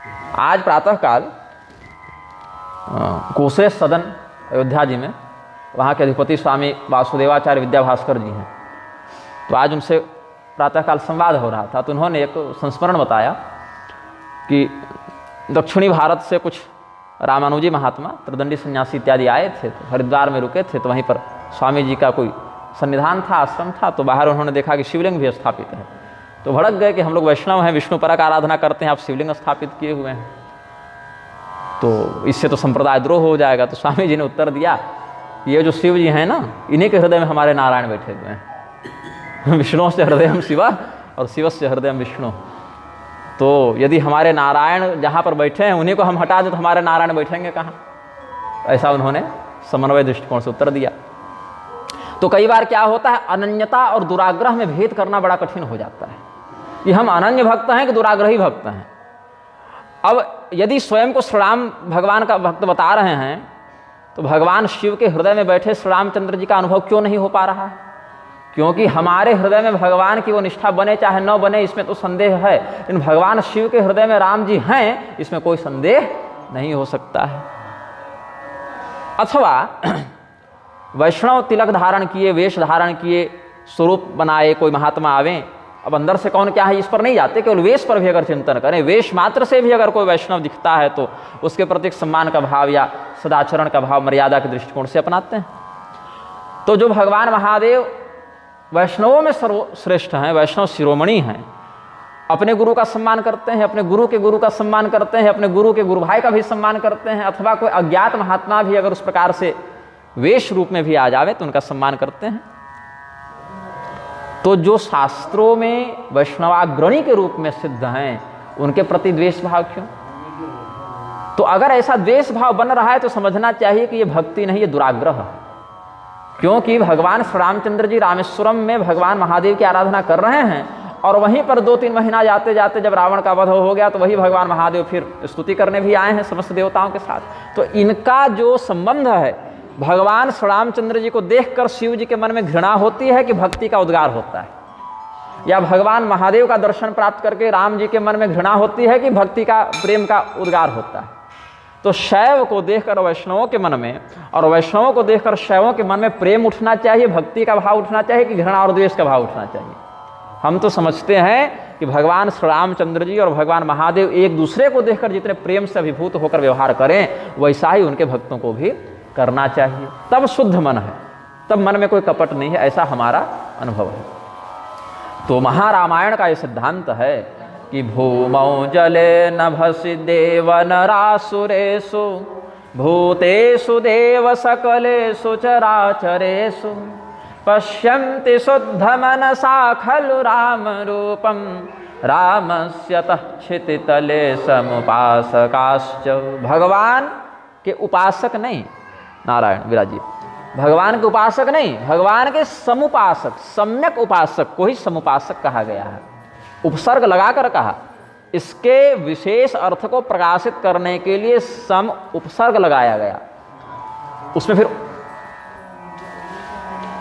आज प्रातःकाल कोशेश सदन अयोध्या जी में वहाँ के अधिपति स्वामी वासुदेवाचार्य विद्याभास्कर जी हैं। तो आज उनसे प्रातःकाल संवाद हो रहा था, तो उन्होंने एक संस्मरण बताया कि दक्षिणी भारत से कुछ रामानुजी महात्मा, त्रिदंडी सन्यासी इत्यादि आए थे, तो हरिद्वार में रुके थे। तो वहीं पर स्वामी जी का कोई सन्निधान था, आश्रम था। तो बाहर उन्होंने देखा कि शिवलिंग भी स्थापित है। तो भड़क गए कि हम लोग वैष्णव हैं, विष्णु परक आराधना करते हैं, आप शिवलिंग स्थापित किए हुए हैं, तो इससे तो संप्रदाय द्रोह हो जाएगा। तो स्वामी जी ने उत्तर दिया, ये जो शिव जी हैं ना, इन्हीं के हृदय में हमारे नारायण बैठे हुए हैं। विष्णु से हृदय शिवा और शिव से हृदय विष्णु। तो यदि हमारे नारायण जहाँ पर बैठे हैं उन्हीं को हम हटा दें तो हमारे नारायण बैठेंगे कहाँ? ऐसा उन्होंने समन्वय दृष्टिकोण से उत्तर दिया। तो कई बार क्या होता है, अनन्यता और दुराग्रह में भेद करना बड़ा कठिन हो जाता है कि हम अनन्य भक्त हैं कि दुराग्रही भक्त हैं। अब यदि स्वयं को श्री राम भगवान का भक्त बता रहे हैं, तो भगवान शिव के हृदय में बैठे श्री रामचंद्र जी का अनुभव क्यों नहीं हो पा रहा है? क्योंकि हमारे हृदय में भगवान की वो निष्ठा बने चाहे न बने, इसमें तो संदेह है, लेकिन भगवान शिव के हृदय में राम जी हैं, इसमें कोई संदेह नहीं हो सकता है। अथवा वैष्णव तिलक धारण किए, वेश धारण किए, स्वरूप बनाए, कोई महात्मा आवे, अब अंदर से कौन क्या है इस पर नहीं जाते, केवल वेश पर भी अगर चिंतन करें, वेश मात्र से भी अगर कोई वैष्णव दिखता है तो उसके प्रति सम्मान का भाव या सदाचरण का भाव, मर्यादा के दृष्टिकोण से अपनाते हैं। तो जो भगवान महादेव वैष्णवों में सर्वश्रेष्ठ हैं, वैष्णव शिरोमणि हैं, अपने गुरु का सम्मान करते हैं, अपने गुरु के गुरु का सम्मान करते हैं, अपने गुरु के गुरु भाई का भी सम्मान करते हैं, अथवा कोई अज्ञात महात्मा भी अगर उस प्रकार से वेश रूप में भी आ जावे तो उनका सम्मान करते हैं। तो जो शास्त्रों में वैष्णवाग्रणी के रूप में सिद्ध हैं, उनके प्रति द्वेष भाव क्यों? तो अगर ऐसा द्वेष भाव बन रहा है तो समझना चाहिए कि ये भक्ति नहीं, ये दुराग्रह है। क्योंकि भगवान श्री रामचंद्र जी रामेश्वरम में भगवान महादेव की आराधना कर रहे हैं, और वहीं पर 2-3 महीना जाते जाते जब रावण का वध हो गया तो वही भगवान महादेव फिर स्तुति करने भी आए हैं समस्त देवताओं के साथ। तो इनका जो संबंध है, भगवान श्री रामचंद्र जी को देखकर शिव जी के मन में घृणा होती है कि भक्ति का उद्गार होता है, या भगवान महादेव का दर्शन प्राप्त करके राम जी के मन में घृणा होती है कि भक्ति का, प्रेम का उद्गार होता है। तो शैव को देखकर वैष्णवों के मन में और वैष्णवों को देखकर शैवों के मन में प्रेम उठना चाहिए, भक्ति का भाव उठना चाहिए कि घृणा और द्वेष का भाव उठना चाहिए। हम तो समझते हैं कि भगवान श्री रामचंद्र जी और भगवान महादेव एक दूसरे को देखकर जितने प्रेम से अभिभूत होकर व्यवहार करें, वैसा ही उनके भक्तों को भी करना चाहिए। तब शुद्ध मन है, तब मन में कोई कपट नहीं है, ऐसा हमारा अनुभव है। तो महारामायण का ये सिद्धांत है कि भूमौ जले नभसि देव नरासुरेषु भूतेषु देव सकलेषु चराचरेषु पश्यन्ति शुद्ध मनसा खलु राम रूपम रामस्य तच्छितितले समुपासकाश्च। भगवान के उपासक नहीं, नारायण विराजी, भगवान के उपासक नहीं, भगवान के समुपासक, सम्यक उपासक को ही समुपासक कहा गया है। उपसर्ग लगाकर कहा, इसके विशेष अर्थ को प्रकाशित करने के लिए सम उपसर्ग लगाया गया, उसमें फिर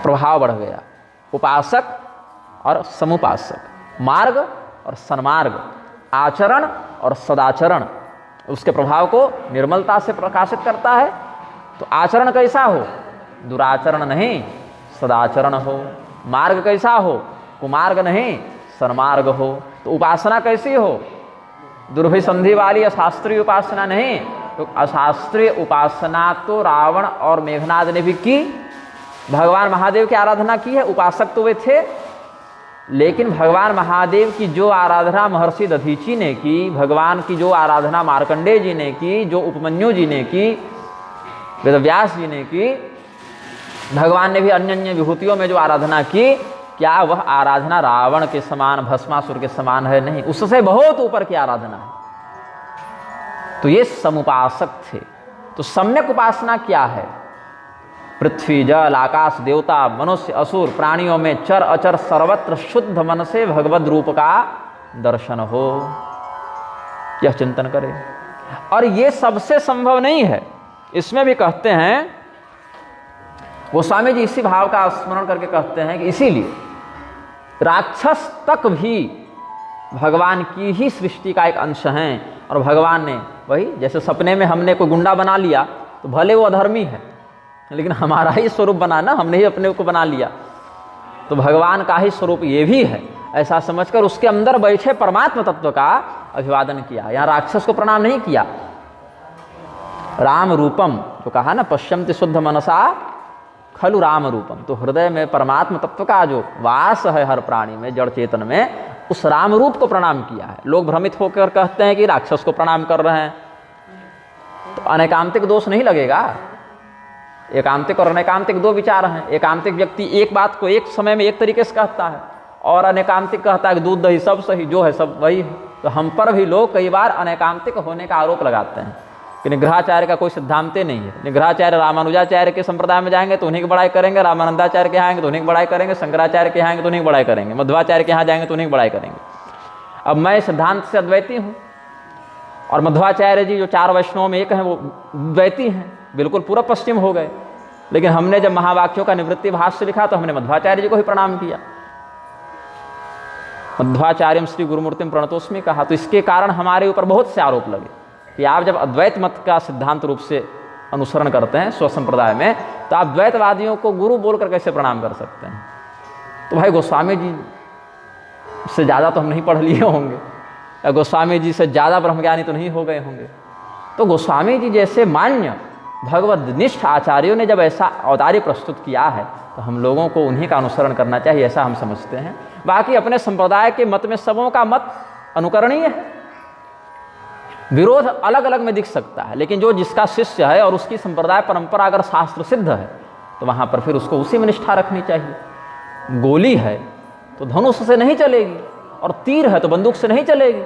प्रभाव बढ़ गया। उपासक और समुपासक, मार्ग और सन्मार्ग, आचरण और सदाचरण, उसके प्रभाव को निर्मलता से प्रकाशित करता है। तो आचरण कैसा हो? दुराचरण नहीं, सदाचरण हो। मार्ग कैसा हो? कुमार्ग नहीं, सन्मार्ग हो। तो उपासना कैसी हो? दुर्भिसंधि वाली अशास्त्रीय उपासना नहीं। तो अशास्त्रीय उपासना तो रावण और मेघनाद ने भी की, भगवान महादेव की आराधना की है, उपासक तो वे थे। लेकिन भगवान महादेव की जो आराधना महर्षि दधीची ने की, भगवान की जो आराधना मार्कंडेय जी ने की, जो उपमन्यु जी ने की, वेदव्यास जी ने की, भगवान ने भी अन्य अन्य विभूतियों में जो आराधना की, क्या वह आराधना रावण के समान, भस्मासुर के समान है? नहीं, उससे बहुत ऊपर की आराधना है। तो ये समुपासक थे। तो सम्यक उपासना क्या है? पृथ्वी, जल, आकाश, देवता, मनुष्य, असुर, प्राणियों में चर अचर सर्वत्र शुद्ध मन से भगवद रूप का दर्शन हो, यह चिंतन करें। और ये सबसे संभव नहीं है। इसमें भी कहते हैं, गोस्वामी जी इसी भाव का स्मरण करके कहते हैं कि इसीलिए राक्षस तक भी भगवान की ही सृष्टि का एक अंश हैं, और भगवान ने वही, जैसे सपने में हमने कोई गुंडा बना लिया तो भले वो अधर्मी है, लेकिन हमारा ही स्वरूप बना ना, हमने ही अपने को बना लिया, तो भगवान का ही स्वरूप ये भी है, ऐसा समझकर उसके अंदर बैठे परमात्मा तत्व का अभिवादन किया। यहाँ राक्षस को प्रणाम नहीं किया। राम रूपम जो कहा ना, पश्यन्ति शुद्ध मनसा खलु राम रूपम, तो हृदय में परमात्मा तत्व का जो वास है हर प्राणी में, जड़ चेतन में, उस राम रूप को प्रणाम किया है। लोग भ्रमित होकर कहते हैं कि राक्षस को प्रणाम कर रहे हैं, तो अनैकांतिक दोष नहीं लगेगा। एकांतिक और अनैकांतिक दो विचार हैं। एकांतिक व्यक्ति एक बात को एक समय में एक तरीके से कहता है, और अनैकांतिक कहता है कि दूध दही सब सही, जो है सब वही है। तो हम पर भी लोग कई बार अनैकांतिक होने का आरोप लगाते हैं कि निग्रहाचार्य का कोई सिद्धांत नहीं है। निग्रहाचार्य रामानुजाचार्य के संप्रदाय में जाएंगे तो उन्हीं की बड़ाई करेंगे, रामानंदाचार्य के यहाँ आएंगे तो उन्हीं की बड़ाई करेंगे, शंकराचार्य के यहाँ आएंगे तो उन्हीं की बड़ाई करेंगे, मध्वाचार्य के यहाँ जाएंगे तो उन्हीं की बड़ाई करेंगे। अब मैं सिद्धांत से अद्वैती हूँ, और मध्वाचार्य जी जो 4 वैष्णवों में एक हैं वो द्वैती हैं, बिल्कुल पूर्व पश्चिम हो गए। लेकिन हमने जब महावाक्यों का निवृत्ति भाष्य लिखा तो हमने मध्वाचार्य जी को ही प्रणाम किया। मध्वाचार्यम श्री गुरुमूर्तिम प्रणतोस्मि कहा। तो इसके कारण हमारे ऊपर बहुत से आरोप लगे कि आप जब अद्वैत मत का सिद्धांत रूप से अनुसरण करते हैं स्वसंप्रदाय में, तो आप द्वैतवादियों को गुरु बोलकर कैसे प्रणाम कर सकते हैं। तो भाई गोस्वामी जी से ज़्यादा तो हम नहीं पढ़ लिए होंगे, या गोस्वामी जी से ज़्यादा ब्रह्मज्ञानी तो नहीं हो गए होंगे। तो गोस्वामी जी जैसे मान्य भगवदनिष्ठ आचार्यों ने जब ऐसा अवतारी प्रस्तुत किया है, तो हम लोगों को उन्हीं का अनुसरण करना चाहिए, ऐसा हम समझते हैं। बाकी अपने संप्रदाय के मत में सबों का मत अनुकरणीय है, विरोध अलग अलग में दिख सकता है, लेकिन जो जिसका शिष्य है और उसकी संप्रदाय परंपरा अगर शास्त्र सिद्ध है, तो वहाँ पर फिर उसको उसी में निष्ठा रखनी चाहिए। गोली है तो धनुष से नहीं चलेगी, और तीर है तो बंदूक से नहीं चलेगी,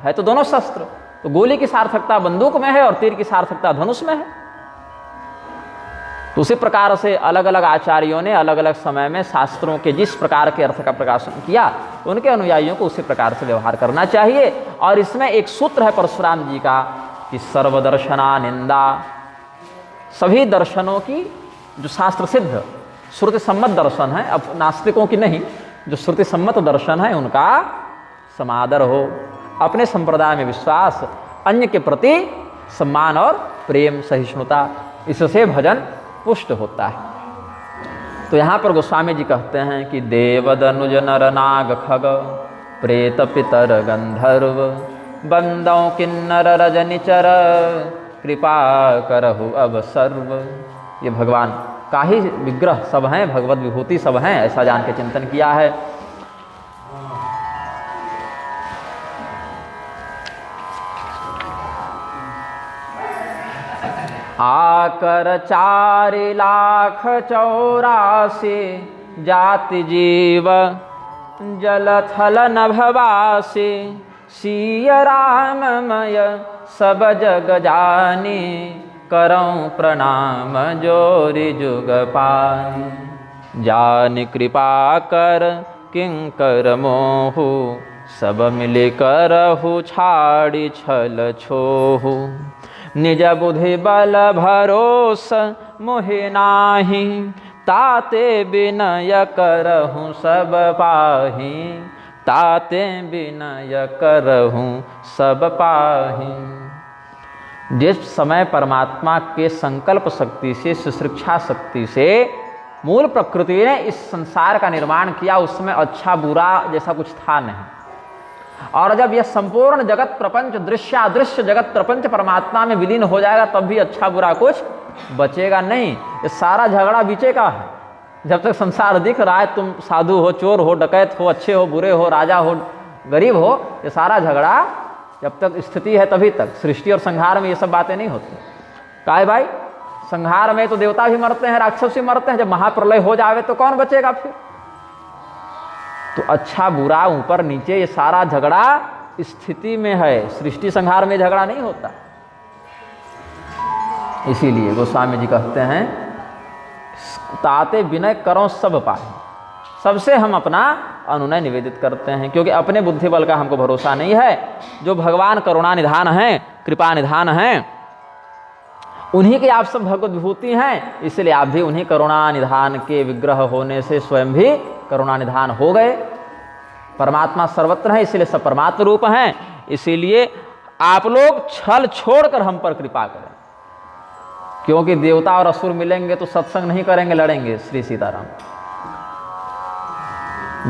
है तो दोनों शस्त्र। तो गोली की सार्थकता बंदूक में है और तीर की सार्थकता धनुष में है। तो उसी प्रकार से अलग अलग आचार्यों ने अलग अलग समय में शास्त्रों के जिस प्रकार के अर्थ का प्रकाशन किया, तो उनके अनुयायियों को उसी प्रकार से व्यवहार करना चाहिए। और इसमें एक सूत्र है परशुराम जी का कि सर्वदर्शना निंदा, सभी दर्शनों की जो शास्त्र सिद्ध श्रुति सम्मत दर्शन है, अब नास्तिकों की नहीं, जो श्रुति सम्मत दर्शन है उनका समादर हो, अपने संप्रदाय में विश्वास, अन्य के प्रति सम्मान और प्रेम सहिष्णुता, इससे भजन पुष्ट होता है। तो यहाँ पर गोस्वामी जी कहते हैं कि देवदनुज नर नाग खग प्रेत पितर गंधर्व बंदों किन्नर रजनिचर कृपा करहु अब सर्व। ये भगवान का ही विग्रह सब हैं, भगवत विभूति सब हैं, ऐसा जान के चिंतन किया है। आकर 4,84,000 जाति जीव जलथल नभवासी, सिय राममय सब जग जानी, करऊं प्रणाम जोरि जुग पानी। जान कृपा कर किंकर मोहु, सब मिल करहु छाड़ी छल छोहु। निज बुद्धि बल भरोस मोहि नाही, ताते विनय करहूँ सब पाही, ताते विनय करहूँ सब पाही। जिस समय परमात्मा के संकल्प शक्ति से, सुशिक्षा शक्ति से मूल प्रकृति ने इस संसार का निर्माण किया, उसमें अच्छा बुरा जैसा कुछ था नहीं। और जब यह संपूर्ण जगत प्रपंच, दृश्य अदृश्य जगत प्रपंच परमात्मा में विलीन हो जाएगा, तब भी अच्छा बुरा कुछ बचेगा नहीं। ये सारा झगड़ा बीचे का है। जब तक संसार दिख रहा है, तुम साधु हो, चोर हो, डकैत हो, अच्छे हो, बुरे हो, राजा हो, गरीब हो, ये सारा झगड़ा जब तक स्थिति है तभी तक। सृष्टि और संहार में ये सब बातें नहीं होती। काहे भाई, संहार में तो देवता भी मरते हैं, राक्षस भी मरते हैं, जब महाप्रलय हो जावे तो कौन बचेगा फिर। तो अच्छा बुरा ऊपर नीचे ये सारा झगड़ा स्थिति में है, सृष्टि संहार में झगड़ा नहीं होता। इसीलिए गोस्वामी जी कहते हैं ताते विनय करो सब पाए, सबसे हम अपना अनुनय निवेदित करते हैं, क्योंकि अपने बुद्धि बल का हमको भरोसा नहीं है। जो भगवान करुणा निधान हैं, कृपा निधान हैं, उन्हीं के आप सब भगवत विभूति हैं, इसलिए आप भी उन्हीं करुणा निधान के विग्रह होने से स्वयं भी करुणा निधान हो गए। परमात्मा सर्वत्र है, इसलिए सब परमात्मा रूप हैं। इसीलिए आप लोग छल छोड़कर हम पर कृपा करें, क्योंकि देवता और असुर मिलेंगे तो सत्संग नहीं करेंगे, लड़ेंगे। श्री सीताराम।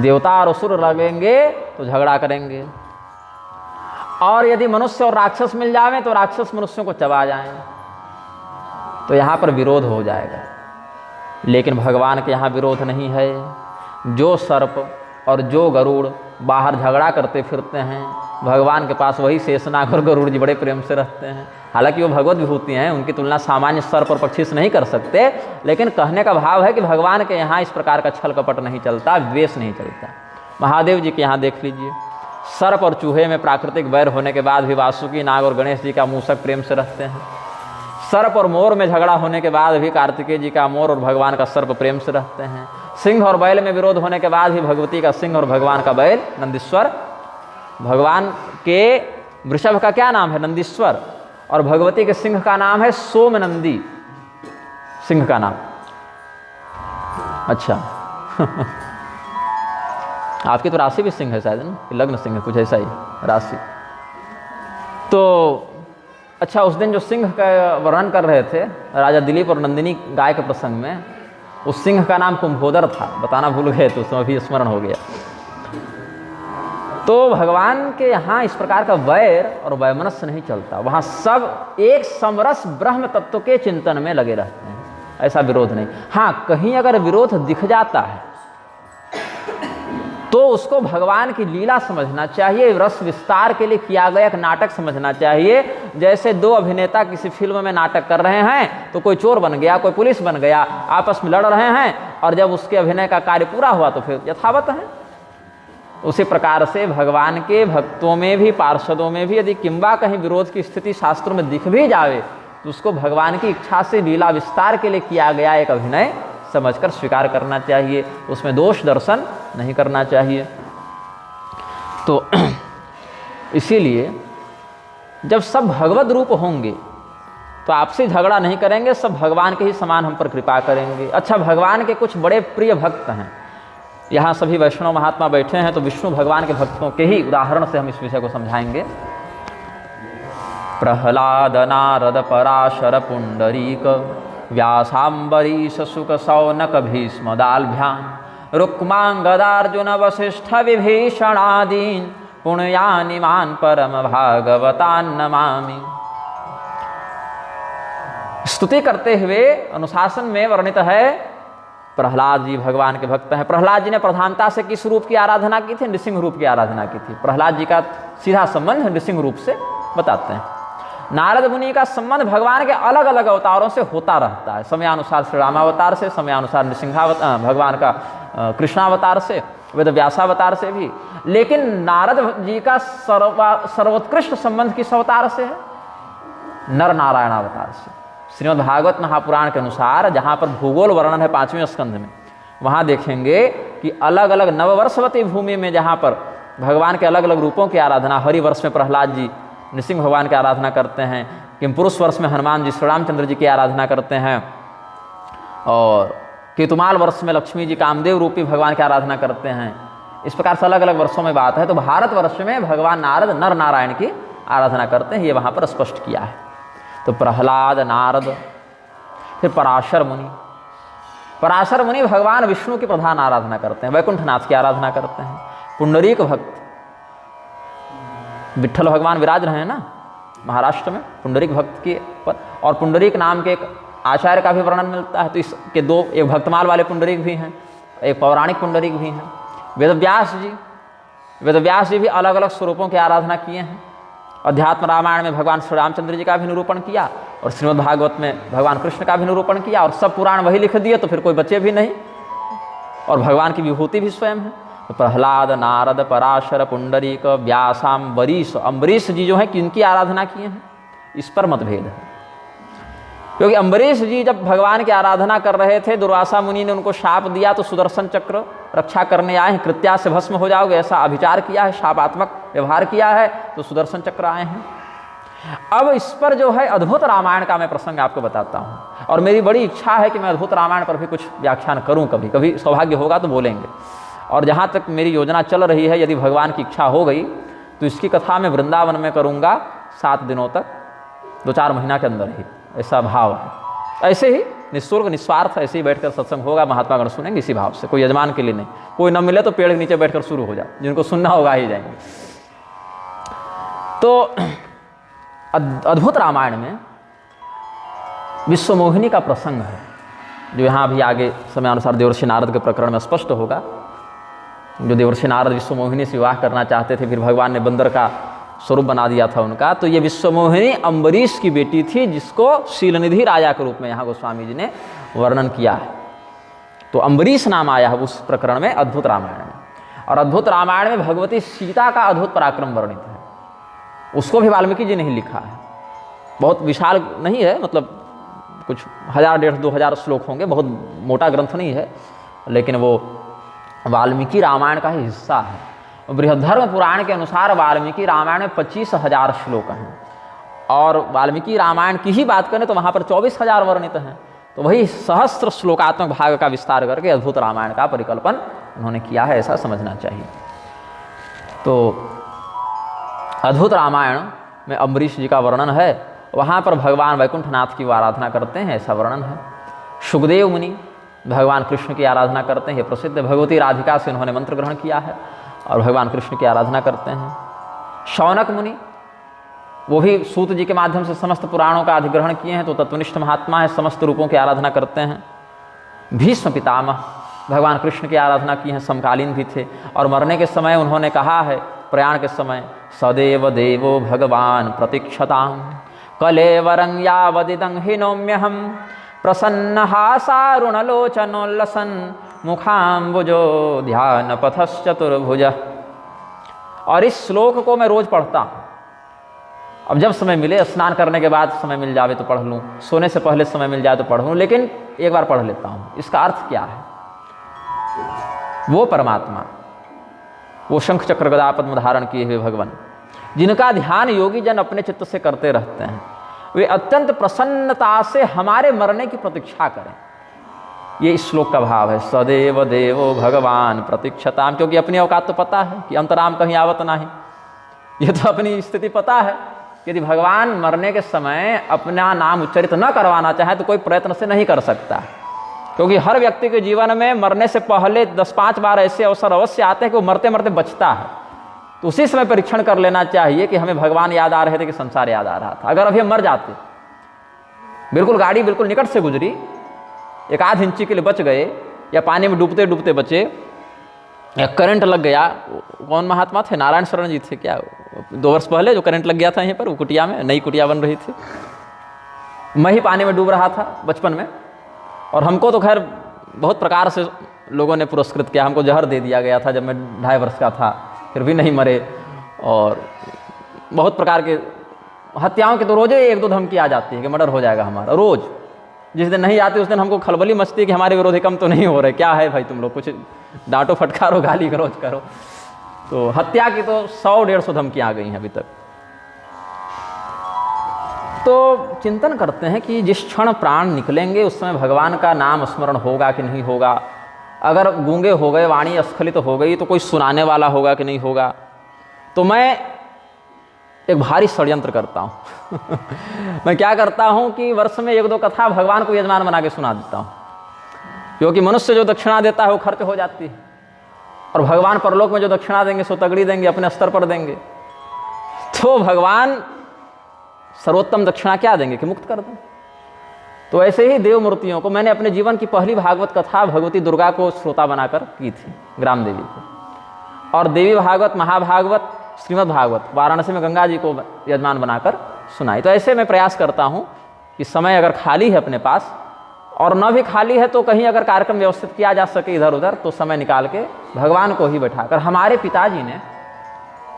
देवता और असुर लगेंगे तो झगड़ा करेंगे, और यदि मनुष्य और राक्षस मिल जावे तो राक्षस मनुष्यों को चबा जाएं, तो यहाँ पर विरोध हो जाएगा। लेकिन भगवान के यहाँ विरोध नहीं है। जो सर्प और जो गरुड़ बाहर झगड़ा करते फिरते हैं, भगवान के पास वही शेषनाग और गरुड़ जी बड़े प्रेम से रहते हैं। हालांकि वो भगवत विभूति हैं, उनकी तुलना सामान्य सर्प और पक्षी से नहीं कर सकते, लेकिन कहने का भाव है कि भगवान के यहाँ इस प्रकार का छल कपट नहीं चलता, द्वेष नहीं चलता। महादेव जी के यहाँ देख लीजिए, सर्प और चूहे में प्राकृतिक वैर होने के बाद भी वासुकी नाग और गणेश जी का मूषक प्रेम से रहते हैं। सर्प और मोर में झगड़ा होने के बाद भी कार्तिकेय जी का मोर और भगवान का सर्प प्रेम से रहते हैं। सिंह और बैल में विरोध होने के बाद भी भगवती का सिंह और भगवान का बैल नंदीश्वर। भगवान के वृषभ का क्या नाम है? नंदीश्वर। और भगवती के सिंह का नाम है सोमनंदी, सिंह का नाम। अच्छा आपकी तो राशि भी सिंह है शायद ना, लग्न सिंह है, कुछ ऐसा ही राशि। तो अच्छा, उस दिन जो सिंह का वर्णन कर रहे थे राजा दिलीप और नंदिनी गाय के प्रसंग में, उस सिंह का नाम कुंभोदर था, बताना भूल गए तो उसमें भी स्मरण हो गया। तो भगवान के यहाँ इस प्रकार का वैर और वैमनस्य नहीं चलता, वहाँ सब एक समरस ब्रह्म तत्व के चिंतन में लगे रहते हैं, ऐसा विरोध नहीं। हाँ, कहीं अगर विरोध दिख जाता है तो उसको भगवान की लीला समझना चाहिए, रस विस्तार के लिए किया गया एक नाटक समझना चाहिए। जैसे दो अभिनेता किसी फिल्म में नाटक कर रहे हैं, तो कोई चोर बन गया, कोई पुलिस बन गया, आपस में लड़ रहे हैं, और जब उसके अभिनय का कार्य पूरा हुआ तो फिर यथावत है। उसी प्रकार से भगवान के भक्तों में भी, पार्षदों में भी यदि किंबा कहीं विरोध की स्थिति शास्त्रों में दिख भी जावे, तो उसको भगवान की इच्छा से लीला विस्तार के लिए किया गया एक अभिनय समझकर स्वीकार करना चाहिए, उसमें दोष दर्शन नहीं करना चाहिए। तो इसीलिए जब सब भगवत रूप होंगे तो आपसे झगड़ा नहीं करेंगे, सब भगवान के ही समान हम पर कृपा करेंगे। अच्छा, भगवान के कुछ बड़े प्रिय भक्त हैं, यहाँ सभी वैष्णव महात्मा बैठे हैं, तो विष्णु भगवान के भक्तों के ही उदाहरण से हम इस विषय को समझाएंगे। प्रहलाद नारद पराशर पुंडरीक व्यासाम्बरीश शुक शौनक भीष्म दाल्भ्याम रुक्मांगदार्जुन वसिष्ठ विभीषणादीन पुण्यानिमान परम भागवतान नमामि। स्तुति करते हुए अनुशासन में वर्णित है, प्रहलाद जी भगवान के भक्त हैं। प्रहलाद जी ने प्रधानता से किस रूप की आराधना की थी? नृसिंह रूप की आराधना की थी। प्रहलाद जी का सीधा संबंध नृसिंह रूप से बताते हैं। नारद मुनि का संबंध भगवान के अलग अलग अवतारों से होता रहता है, समयानुसार श्री रामावतार से, समयानुसार नृसिंहावतार भगवान का कृष्णावतार से, वेद व्यासावतार से भी। लेकिन नारद जी का सर्वोत्कृष्ट संबंध किस अवतार से है? नर नारायण अवतार से। श्रीमद् भागवत महापुराण के अनुसार, जहाँ पर भूगोल वर्णन है 5वें स्कंध में, वहाँ देखेंगे कि अलग अलग नववर्षवती भूमि में जहाँ पर भगवान के अलग अलग रूपों की आराधना, हरि वर्ष में प्रहलाद जी नृसिंह भगवान की आराधना करते हैं, किमपुरुष वर्ष में हनुमान जी श्री रामचंद्र जी की आराधना करते हैं, और केतुमाल वर्ष में लक्ष्मी जी कामदेव रूपी भगवान की आराधना करते हैं। इस प्रकार से अलग अलग वर्षों में बात है। तो भारत वर्ष में भगवान नारद नर नारायण की आराधना करते हैं, ये वहाँ पर स्पष्ट किया है। तो प्रहलाद, नारद, फिर पराशर मुनि। पराशर मुनि भगवान विष्णु की प्रधान आराधना करते हैं, वैकुंठनाथ की आराधना करते हैं। पुंडरीक भक्त, विट्ठल भगवान विराज रहे हैं ना महाराष्ट्र में, पुंडरीक भक्त के पर। और पुंडरीक नाम के एक आचार्य का भी वर्णन मिलता है। तो इसके दो, एक भक्तमाल वाले पुंडरीक भी हैं, एक पौराणिक पुंडरीक भी हैं। वेदव्यास जी भी अलग अलग स्वरूपों की आराधना किए हैं। अध्यात्म रामायण में भगवान श्री रामचंद्र जी का भी निरूपण किया, और श्रीमद् भागवत में भगवान कृष्ण का भी निरूपण किया, और सब पुराण वही लिख दिए, तो फिर कोई बचे भी नहीं, और भगवान की विभूति भी स्वयं है। तो प्रहलाद, नारद, पराशर, पुंडरीक, व्यासाम, वरीश, अम्बरीश जी जो हैं किनकी आराधना किए हैं, इस पर मतभेद है। क्योंकि अम्बरीश जी जब भगवान की आराधना कर रहे थे, दुर्वासा मुनि ने उनको शाप दिया, तो सुदर्शन चक्र रक्षा करने आए हैं, कृत्या से भस्म हो जाओगे, ऐसा अभिचार किया है, शापात्मक व्यवहार किया है, तो सुदर्शन चक्र आए हैं। अब इस पर जो है अद्भुत रामायण का मैं प्रसंग आपको बताता हूँ, और मेरी बड़ी इच्छा है कि मैं अद्भुत रामायण पर भी कुछ व्याख्यान करूँ, कभी कभी सौभाग्य होगा तो बोलेंगे। और जहाँ तक मेरी योजना चल रही है, यदि भगवान की इच्छा हो गई तो इसकी कथा मैं वृंदावन में करूँगा, 7 दिनों तक, 2-4 महीना के अंदर ही, ऐसा भाव है। ऐसे ही निःशुल्क निस्वार्थ ऐसे ही बैठकर सत्संग होगा, महात्मागण सुनेंगे इसी भाव से, कोई यजमान के लिए नहीं। कोई न मिले तो पेड़ के नीचे बैठकर शुरू हो जाओ, जिनको सुनना होगा ही जाएंगे। तो अद्भुत रामायण में विश्वमोहिनी का प्रसंग है, जो यहाँ भी आगे समयानुसार देवर्षि नारद के प्रकरण में स्पष्ट होगा। जो देवर्षि नारद विश्वमोहिनी से विवाह करना चाहते थे, फिर भगवान ने बंदर का स्वरूप बना दिया था उनका। तो ये विश्वमोहिनी अम्बरीश की बेटी थी, जिसको शीलनिधि राजा के रूप में यहाँ गोस्वामी जी ने वर्णन किया है। तो अम्बरीश नाम आया है उस प्रकरण में, अद्भुत रामायण में। और अद्भुत रामायण में भगवती सीता का अद्भुत पराक्रम वर्णित है, उसको भी वाल्मीकि जी ने ही लिखा है। बहुत विशाल नहीं है, मतलब कुछ 1000-1500-2000 श्लोक होंगे, बहुत मोटा ग्रंथ नहीं है, लेकिन वो वाल्मीकि रामायण का ही हिस्सा है। बृहद्धर्म पुराण के अनुसार वाल्मीकि रामायण में 25,000 श्लोक हैं, और वाल्मीकि रामायण की ही बात करें तो वहाँ पर 24,000 वर्णित हैं। तो वही सहस्त्र श्लोकात्मक भाग का विस्तार करके अद्भुत रामायण का परिकल्पन उन्होंने किया है, ऐसा समझना चाहिए। तो अद्भुत रामायण में अम्बरीश जी का वर्णन है, वहाँ पर भगवान वैकुंठनाथ की आराधना करते हैं, ऐसा वर्णन है। सुखदेव मुनि भगवान कृष्ण की आराधना करते हैं, प्रसिद्ध भगवती राधिका से उन्होंने मंत्र ग्रहण किया है और भगवान कृष्ण की आराधना करते हैं। शौनक मुनि, वो भी सूत जी के माध्यम से समस्त पुराणों का अधिग्रहण किए हैं, तो तत्वनिष्ठ महात्मा है, समस्त रूपों की आराधना करते हैं। भीष्म पितामह भगवान कृष्ण की आराधना की है, समकालीन भी थे, और मरने के समय उन्होंने कहा है, प्रयाण के समय, सदैव देवो भगवान प्रतीक्षताम कलेवरं यावदिदं हिनोम्यहम प्रसन्नहासारुणलोचनोल्लसन् मुखाम्बुजो ध्यान पथश्चतुर्भुज। और इस श्लोक को मैं रोज पढ़ता हूँ। अब जब समय मिले, स्नान करने के बाद समय मिल जावे तो पढ़ लूँ, सोने से पहले समय मिल जाए तो पढ़ लूँ, लेकिन एक बार पढ़ लेता हूँ। इसका अर्थ क्या है? वो परमात्मा, वो शंख चक्र गदा पद्म धारण किए हुए भगवान, जिनका ध्यान योगी जन अपने चित्त से करते रहते हैं, वे अत्यंत प्रसन्नता से हमारे मरने की प्रतीक्षा करें। ये इस श्लोक का भाव है, सदैव देवो भगवान प्रतीक्षताम। क्योंकि अपनी औकात तो पता है कि अंतराम कहीं आवत नहीं, ये तो अपनी स्थिति पता है। यदि भगवान मरने के समय अपना नाम उच्चरित न करवाना चाहे तो कोई प्रयत्न से नहीं कर सकता, क्योंकि हर व्यक्ति के जीवन में मरने से पहले 10-5 बार ऐसे अवसर अवश्य आते हैं कि वो मरते मरते बचता है। तो उसी समय परीक्षण कर लेना चाहिए कि हमें भगवान याद आ रहे थे कि संसार याद आ रहा था। अगर अभी हम मर जाते, बिल्कुल गाड़ी बिल्कुल निकट से गुजरी, 1/2 इंची के लिए बच गए, या पानी में डूबते डूबते बचे, या करंट लग गया। कौन महात्मा थे? नारायण शरण जी थे क्या? 2 वर्ष पहले जो करंट लग गया था यहीं पर, वो कुटिया में, नई कुटिया बन रही थी, मैं ही पानी में डूब रहा था बचपन में। और हमको तो खैर बहुत प्रकार से लोगों ने पुरस्कृत किया, हमको जहर दे दिया गया था जब मैं 2.5 वर्ष का था, फिर भी नहीं मरे। और बहुत प्रकार के हत्याओं के तो रोज़ 1-2 धमकी आ जाती है कि मर्डर हो जाएगा हमारा, रोज़। जिस दिन नहीं आती उस दिन हमको खलबली मचती है कि हमारे विरोधी कम तो नहीं हो रहे, क्या है भाई तुम लोग, कुछ डांटो फटकारो, गाली गलौज करो। तो हत्या की तो 100-150 धमकियाँ आ गई हैं अभी तक। तो चिंतन करते हैं कि जिस क्षण प्राण निकलेंगे उस समय भगवान का नाम स्मरण होगा कि नहीं होगा। अगर गूंगे हो गए, वाणी स्खलित हो गई, तो कोई सुनाने वाला होगा कि नहीं होगा। तो मैं एक भारी षड्यंत्र करता हूँ मैं क्या करता हूँ कि वर्ष में 1-2 कथा भगवान को यजमान बना के सुना देता हूँ, क्योंकि मनुष्य जो दक्षिणा देता है वो खर्च हो जाती है, और भगवान परलोक में जो दक्षिणा देंगे सो तगड़ी देंगे, अपने स्तर पर देंगे। तो भगवान सर्वोत्तम दक्षिणा क्या देंगे कि मुक्त कर दें। तो ऐसे ही देव मूर्तियों को मैंने अपने जीवन की पहली भागवत कथा भगवती दुर्गा को श्रोता बनाकर की थी, ग्राम देवी को, और देवी भागवत, महाभागवत, श्रीमद् भागवत वाराणसी में गंगा जी को यजमान बनाकर सुनाई। तो ऐसे मैं प्रयास करता हूँ कि समय अगर खाली है अपने पास, और न भी खाली है तो कहीं अगर कार्यक्रम व्यवस्थित किया जा सके इधर उधर, तो समय निकाल के भगवान को ही बैठाकर। हमारे पिताजी ने,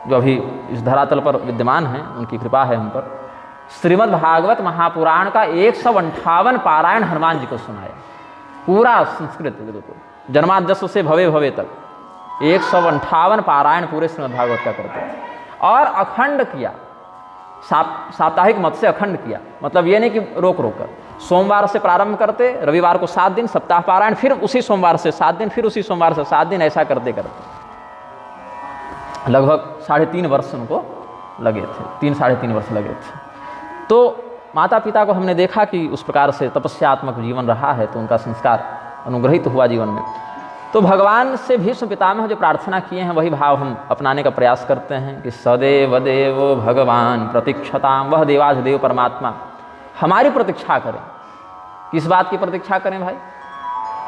जो अभी इस धरातल पर विद्यमान हैं, उनकी कृपा है हम पर, श्रीमद् भागवत महापुराण का 158 पारायण हनुमान जी को सुनाया, पूरा संस्कृत, जन्माद्यस्व से भवे भवे तक 158 पारायण पूरे श्रीमद् भागवत का करते हैं। और अखंड किया, साप्ताहिक मत से अखंड किया, मतलब ये नहीं कि रोक रोक कर, सोमवार से प्रारंभ करते, रविवार को 7 दिन सप्ताह पारायण, फिर उसी सोमवार से 7 दिन, फिर उसी सोमवार से 7 दिन, ऐसा करते करते लगभग 3.5 वर्ष उनको लगे थे, 3 साढ़े 3 वर्ष लगे थे। तो माता पिता को हमने देखा कि उस प्रकार से तपस्यात्मक जीवन रहा है, तो उनका संस्कार अनुग्रहित हुआ जीवन में। तो भगवान से भीष्म पितामह जो प्रार्थना किए हैं वही भाव हम अपनाने का प्रयास करते हैं कि सदैव देवो भगवान प्रतीक्षताम, वह देवाधिदेव परमात्मा हमारी प्रतीक्षा करें। किस बात की प्रतीक्षा करें भाई?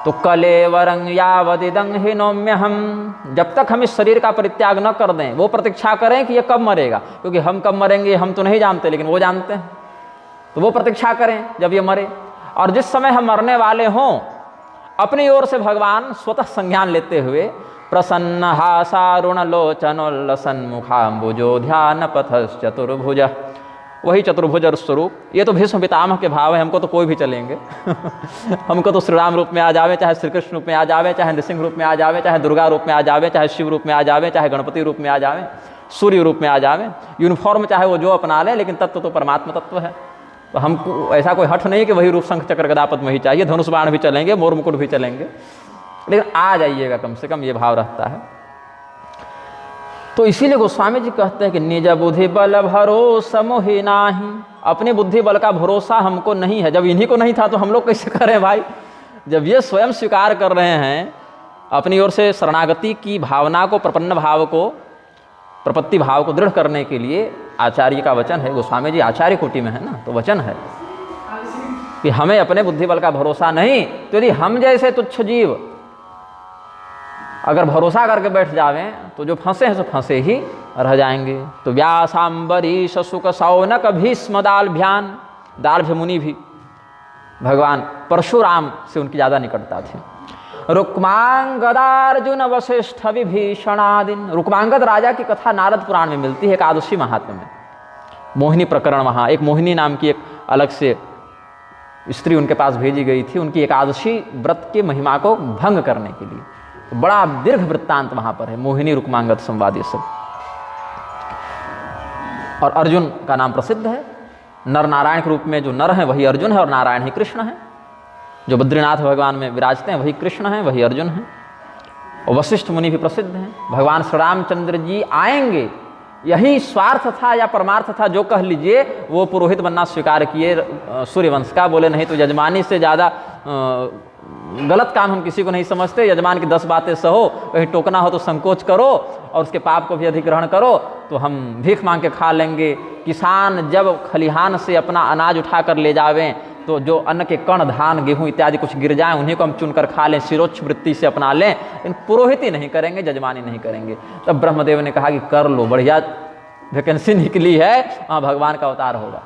तो कलेवरं यावदिदं हि नौम्य हम, जब तक हम इस शरीर का परित्याग न कर दें वो प्रतीक्षा करें कि ये कब मरेगा, क्योंकि हम कब मरेंगे हम तो नहीं जानते, लेकिन वो जानते हैं। तो वो प्रतीक्षा करें जब ये मरे, और जिस समय हम मरने वाले हों अपनी ओर से भगवान स्वतः संज्ञान लेते हुए प्रसन्न हासारुण लोचनोल्लसन्मुखाम्बुजो ध्यान पथश्चतुर्भुज, वही चतुर्भुज स्वरूप। ये तो भीष्म पितामह के भाव है, हमको तो कोई भी चलेंगे हमको तो श्री राम रूप में आ जावे, चाहे श्री कृष्ण रूप में आ जावे, चाहे नृसिंह रूप में आ जावे, चाहे दुर्गा रूप में आ जावे, चाहे शिव रूप में आ जावे, चाहे गणपति रूप में आ जावे, सूर्य रूप में आ जावे, यूनिफॉर्म चाहे वो जो अपना लें, लेकिन तत्व तो परमात्मा तत्व है। तो हमको ऐसा कोई हठ नहीं कि वही रूप शंख चक्र गदा पद्म ही चाहिए, धनुष बाण भी चलेंगे, मोर मुकुट भी चलेंगे, लेकिन आ जाइएगा कम से कम, ये भाव रहता है। तो इसीलिए गोस्वामी जी कहते हैं कि निज बुद्धि बल भरोसा मोहि नाही, अपने बुद्धि बल का भरोसा हमको नहीं है। जब इन्हीं को नहीं था तो हम लोग कैसे करें भाई? जब ये स्वयं स्वीकार कर रहे हैं अपनी ओर से शरणागति की भावना को, प्रपन्न भाव को, प्रपत्ति भाव को दृढ़ करने के लिए आचार्य का वचन है, गोस्वामी जी आचार्य कोटि में है ना, तो वचन है कि हमें अपने बुद्धि बल का भरोसा नहीं। तो यदि हम जैसे तुच्छ जीव अगर भरोसा करके बैठ जावें तो जो फंसे हैं सो फंसे ही रह जाएंगे। तो व्यासाम्बरीश शुक सौनक भीष्म दाल्भ्यान, दाल्भ्य मुनि भी भगवान परशुराम से उनकी ज़्यादा निकटता थी। रुक्मांगदार्जुन वशिष्ठ विभीषणादिन, रुक्मांगद राजा की कथा नारद पुराण में मिलती है, एकादशी महात्म्य में। मोहिनी प्रकरण, वहाँ एक मोहिनी नाम की एक अलग से स्त्री उनके पास भेजी गई थी, उनकी एकादशी व्रत की महिमा को भंग करने के लिए। तो बड़ा दीर्घ वृत्तांत वहाँ पर है, मोहिनी रुक्मांगद संवाद ये सब। और अर्जुन का नाम प्रसिद्ध है, नर नारायण के रूप में जो नर है वही अर्जुन है और नारायण ही कृष्ण है। जो बद्रीनाथ भगवान में विराजते हैं वही कृष्ण हैं, वही अर्जुन हैं। और वशिष्ठ मुनि भी प्रसिद्ध हैं। भगवान श्री रामचंद्र जी आएंगे, यही स्वार्थ था या परमार्थ था जो कह लीजिए, वो पुरोहित बनना स्वीकार किए सूर्यवंश का। बोले नहीं तो यजमानी से ज़्यादा गलत काम हम किसी को नहीं समझते। यजमान की 10 बातें सहो, कहीं टोकना हो तो संकोच करो और उसके पाप को भी अधिग्रहण करो, तो हम भीख मांग के खा लेंगे। किसान जब खलिहान से अपना अनाज उठा कर ले जावें तो जो अन्न के कण, धान, गेहूं इत्यादि कुछ गिर जाएं उन्हीं को हम चुनकर खा लें, शिरोच्छ वृत्ति से अपना लें, इन पुरोहित ही नहीं करेंगे, जजमानी नहीं करेंगे। तब ब्रह्मदेव ने कहा कि कर लो, बढ़िया वैकेंसी निकली है, वहाँ भगवान का अवतार होगा।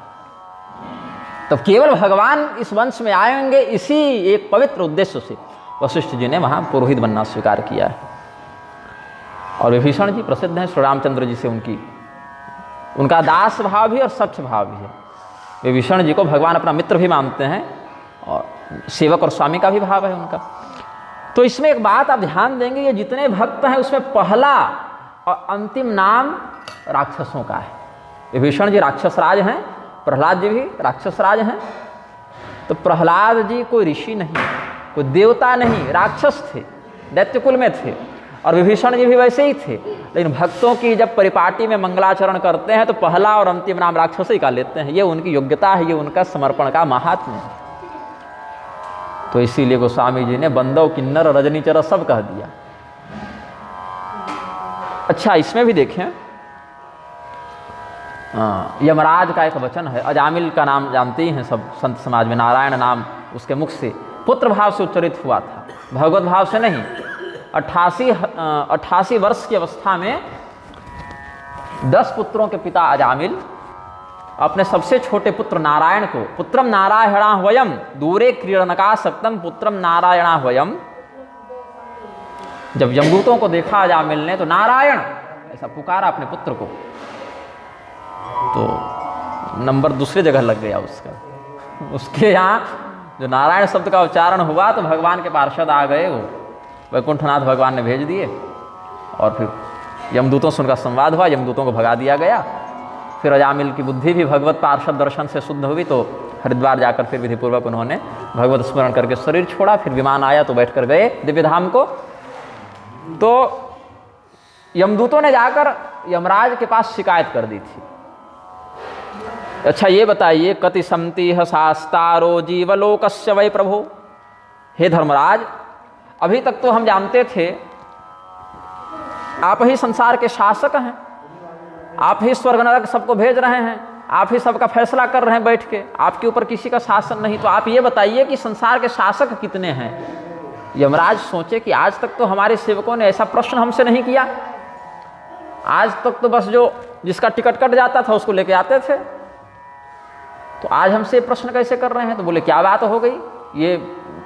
तब केवल भगवान इस वंश में आएंगे, इसी एक पवित्र उद्देश्य से वशिष्ठ जी ने वहाँ पुरोहित बनना स्वीकार किया है। और विभीषण जी प्रसिद्ध हैं श्री रामचंद्र जी से उनका दास भाव भी और सख्य भाव भी है। विभीषण जी को भगवान अपना मित्र भी मानते हैं और सेवक और स्वामी का भी भाव है उनका। तो इसमें एक बात आप ध्यान देंगे, ये जितने भक्त हैं उसमें पहला और अंतिम नाम राक्षसों का है। विभीषण जी राक्षस राज हैं, प्रहलाद जी भी राक्षस राज हैं। तो प्रहलाद जी कोई ऋषि नहीं, कोई देवता नहीं, राक्षस थे, दैत्य कुल में थे। और विभीषण जी भी वैसे ही थे। लेकिन भक्तों की जब परिपाटी में मंगलाचरण करते हैं तो पहला और अंतिम नाम राक्षस ही का लेते हैं। ये उनकी योग्यता है, ये उनका समर्पण का महात्म्य है। तो इसीलिए गोस्वामी जी ने बंदव, किन्नर, रजनीचर सब कह दिया। अच्छा, इसमें भी देखें, यमराज का एक वचन है। अजामिल का नाम जानते ही हैं सब संत समाज में, नारायण नाम उसके मुख से पुत्र भाव से उच्चरित हुआ था, भगवत भाव से नहीं। 88 वर्ष की अवस्था में 10 पुत्रों के पिता अजामिल अपने सबसे छोटे पुत्र नारायण को, पुत्रम नारायणा वयम दूरे क्रीडनका सक्तम पुत्रम नारायणा वयम, जब यमदूतों को देखा अजामिल ने तो नारायण ऐसा पुकारा अपने पुत्र को, तो नंबर दूसरी जगह लग गया उसका। उसके यहाँ जो नारायण शब्द का उच्चारण हुआ तो भगवान के पार्षद आ गए, वो वैकुंठनाथ भगवान ने भेज दिए और फिर यमदूतों से उनका संवाद हुआ, यमदूतों को भगा दिया गया। फिर अजामिल की बुद्धि भी भगवत पार्षद दर्शन से शुद्ध हुई, तो हरिद्वार जाकर फिर विधिपूर्वक उन्होंने भगवत स्मरण करके शरीर छोड़ा। फिर विमान आया तो बैठकर गए दिव्य धाम को। तो यमदूतों ने जाकर यमराज के पास शिकायत कर दी थी। अच्छा ये बताइए, कति समति शास्तारो जीवलोकस्य वै प्रभो। हे धर्मराज, अभी तक तो हम जानते थे आप ही संसार के शासक हैं, आप ही स्वर्ग नरक सबको भेज रहे हैं, आप ही सबका फैसला कर रहे हैं बैठ के, आपके ऊपर किसी का शासन नहीं। तो आप ये बताइए कि संसार के शासक कितने हैं। यमराज सोचे कि आज तक तो हमारे सेवकों ने ऐसा प्रश्न हमसे नहीं किया, आज तक तो बस जो जिसका टिकट कट जाता था उसको लेके आते थे, तो आज हमसे प्रश्न कैसे कर रहे हैं। तो बोले क्या बात हो गई, ये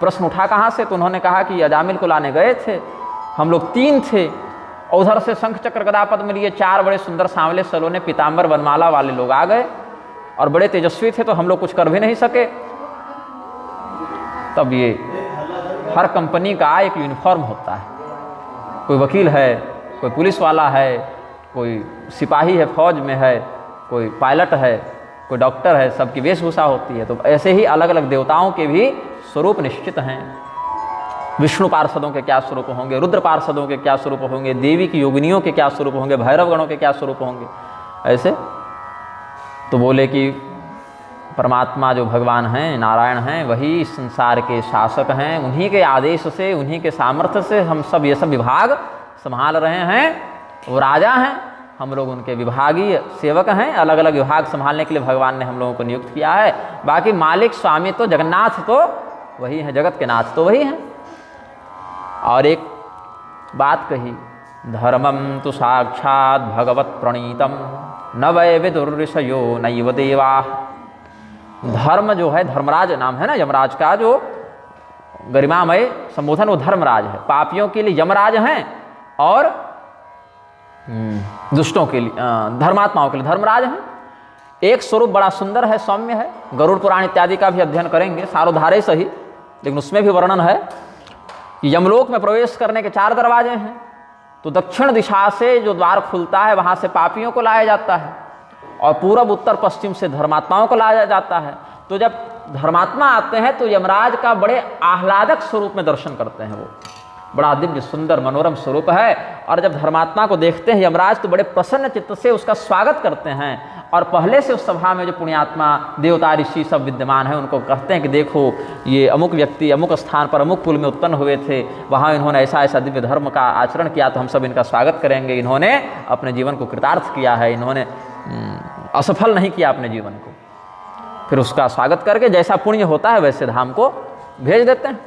प्रश्न उठा कहाँ से। तो उन्होंने कहा कि अजामिल को लाने गए थे, हम लोग 3 थे, उधर से शंख चक्र गदा पद्म लिए 4 बड़े सुंदर सांवले सलोने पीताम्बर वनमाला वाले लोग आ गए और बड़े तेजस्वी थे, तो हम लोग कुछ कर भी नहीं सके। तब ये हर कंपनी का एक यूनिफॉर्म होता है, कोई वकील है, कोई पुलिस वाला है, कोई सिपाही है फौज में है, कोई पायलट है, कोई डॉक्टर है, सबकी वेशभूषा होती है। तो ऐसे ही अलग अलग देवताओं के भी स्वरूप निश्चित हैं। विष्णु पार्षदों के क्या स्वरूप होंगे, रुद्र पार्षदों के क्या स्वरूप होंगे, देवी की योगिनियों के क्या स्वरूप होंगे, भैरव गणों के क्या स्वरूप होंगे, ऐसे। तो बोले कि परमात्मा जो भगवान हैं, नारायण हैं, वही इस संसार के शासक हैं, उन्हीं के आदेश से, उन्हीं के सामर्थ्य से हम सब ये सब विभाग संभाल रहे हैं। वो राजा हैं, हम लोग उनके विभागीय सेवक हैं, अलग अलग विभाग संभालने के लिए भगवान ने हम लोगों को नियुक्त किया है। बाकी मालिक स्वामी तो जगन्नाथ तो वही हैं, जगत के नाथ तो वही हैं। और एक बात कही, धर्मम तो साक्षात भगवत प्रणीतम न वै विदुर्ऋषयो नैव देवा। धर्म जो है, धर्मराज नाम है ना यमराज का, जो गरिमामय संबोधन, वो धर्मराज है। पापियों के लिए यमराज हैं और दुष्टों के लिए, धर्मात्माओं के लिए धर्मराज हैं। एक स्वरूप बड़ा सुंदर है, सौम्य है। गरुड़ पुराण इत्यादि का भी अध्ययन करेंगे, सारोधारे सही, लेकिन उसमें भी वर्णन है कि यमलोक में प्रवेश करने के 4 दरवाजे हैं। तो दक्षिण दिशा से जो द्वार खुलता है वहाँ से पापियों को लाया जाता है और पूरब उत्तर पश्चिम से धर्मात्माओं को लाया जाता है। तो जब धर्मात्मा आते हैं तो यमराज का बड़े आह्लादक स्वरूप में दर्शन करते हैं, वो बड़ा दिव्य सुंदर मनोरम स्वरूप है। और जब धर्मात्मा को देखते हैं यमराज तो बड़े प्रसन्न चित्त से उसका स्वागत करते हैं। और पहले से उस सभा में जो पुण्यात्मा देवता ऋषि सब विद्यमान हैं उनको कहते हैं कि देखो ये अमुक व्यक्ति अमुक स्थान पर अमुक कुल में उत्पन्न हुए थे, वहाँ इन्होंने ऐसा ऐसा दिव्य धर्म का आचरण किया, तो हम सब इनका स्वागत करेंगे। इन्होंने अपने जीवन को कृतार्थ किया है, इन्होंने असफल नहीं किया अपने जीवन को। फिर उसका स्वागत करके जैसा पुण्य होता है वैसे धाम को भेज देते हैं।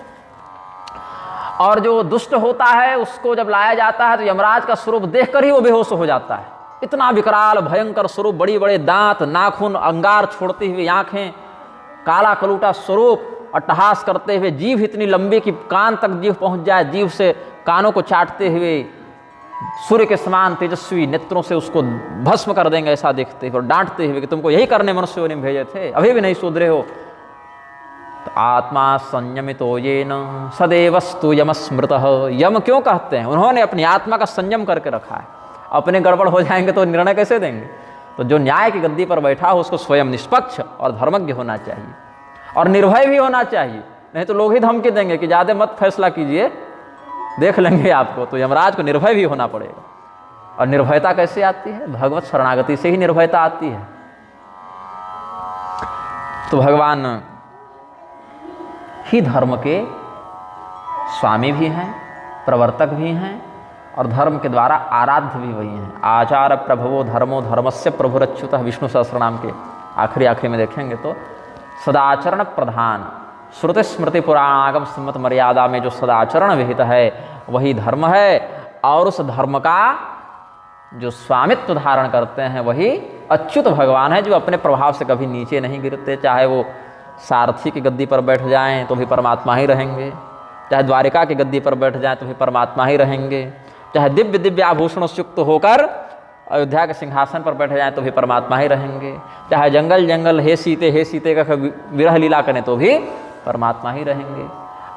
और जो दुष्ट होता है उसको जब लाया जाता है तो यमराज का स्वरूप देखकर ही वो बेहोश हो जाता है। इतना विकराल भयंकर स्वरूप, बड़ी बड़े दांत, नाखून, अंगार छोड़ती हुई आंखें, काला कलूटा स्वरूप, अट्टहास करते हुए, जीभ इतनी लंबी कि कान तक जीभ पहुंच जाए, जीभ से कानों को चाटते हुए, सूर्य के समान तेजस्वी नेत्रों से उसको भस्म कर देंगे ऐसा देखते हुए और डांटते हुए कि तुमको यही करने मनुष्यों ने भेजे थे, अभी भी नहीं सुधरे हो। तो आत्मा संयमितो येन सदैवस्तु यम स्मृतः। यम क्यों कहते हैं? उन्होंने अपनी आत्मा का संयम करके रखा है। अपने गड़बड़ हो जाएंगे तो निर्णय कैसे देंगे? तो जो न्याय की गद्दी पर बैठा हो उसको स्वयं निष्पक्ष और धर्मज्ञ होना चाहिए और निर्भय भी होना चाहिए, नहीं तो लोग ही धमकी देंगे कि ज़्यादा मत फैसला कीजिए, देख लेंगे आपको। तो यमराज को निर्भय भी होना पड़ेगा। और निर्भयता कैसे आती है? भगवत शरणागति से ही निर्भयता आती है। तो भगवान ही धर्म के स्वामी भी हैं, प्रवर्तक भी हैं और धर्म के द्वारा आराध्य भी वही हैं। आचार प्रभवो धर्मो धर्मस्य प्रभुरच्युतः, विष्णु सहस्रनाम के आखिरी में देखेंगे तो सदाचरण प्रधान, श्रुति स्मृति पुराणागम सम्मत मर्यादा में जो सदाचरण विहित है वही धर्म है। और उस धर्म का जो स्वामित्व धारण करते हैं वही अच्युत भगवान है, जो अपने प्रभाव से कभी नीचे नहीं गिरते। चाहे वो सारथी की गद्दी पर बैठ जाएं तो भी परमात्मा ही रहेंगे, चाहे द्वारिका की गद्दी पर बैठ जाएं तो भी परमात्मा ही रहेंगे, चाहे दिव्य दिव्य आभूषणों से युक्त होकर अयोध्या के सिंहासन पर बैठ जाएं तो भी परमात्मा ही रहेंगे, चाहे जंगल जंगल हे सीते का विरह लीला करें तो भी परमात्मा ही रहेंगे।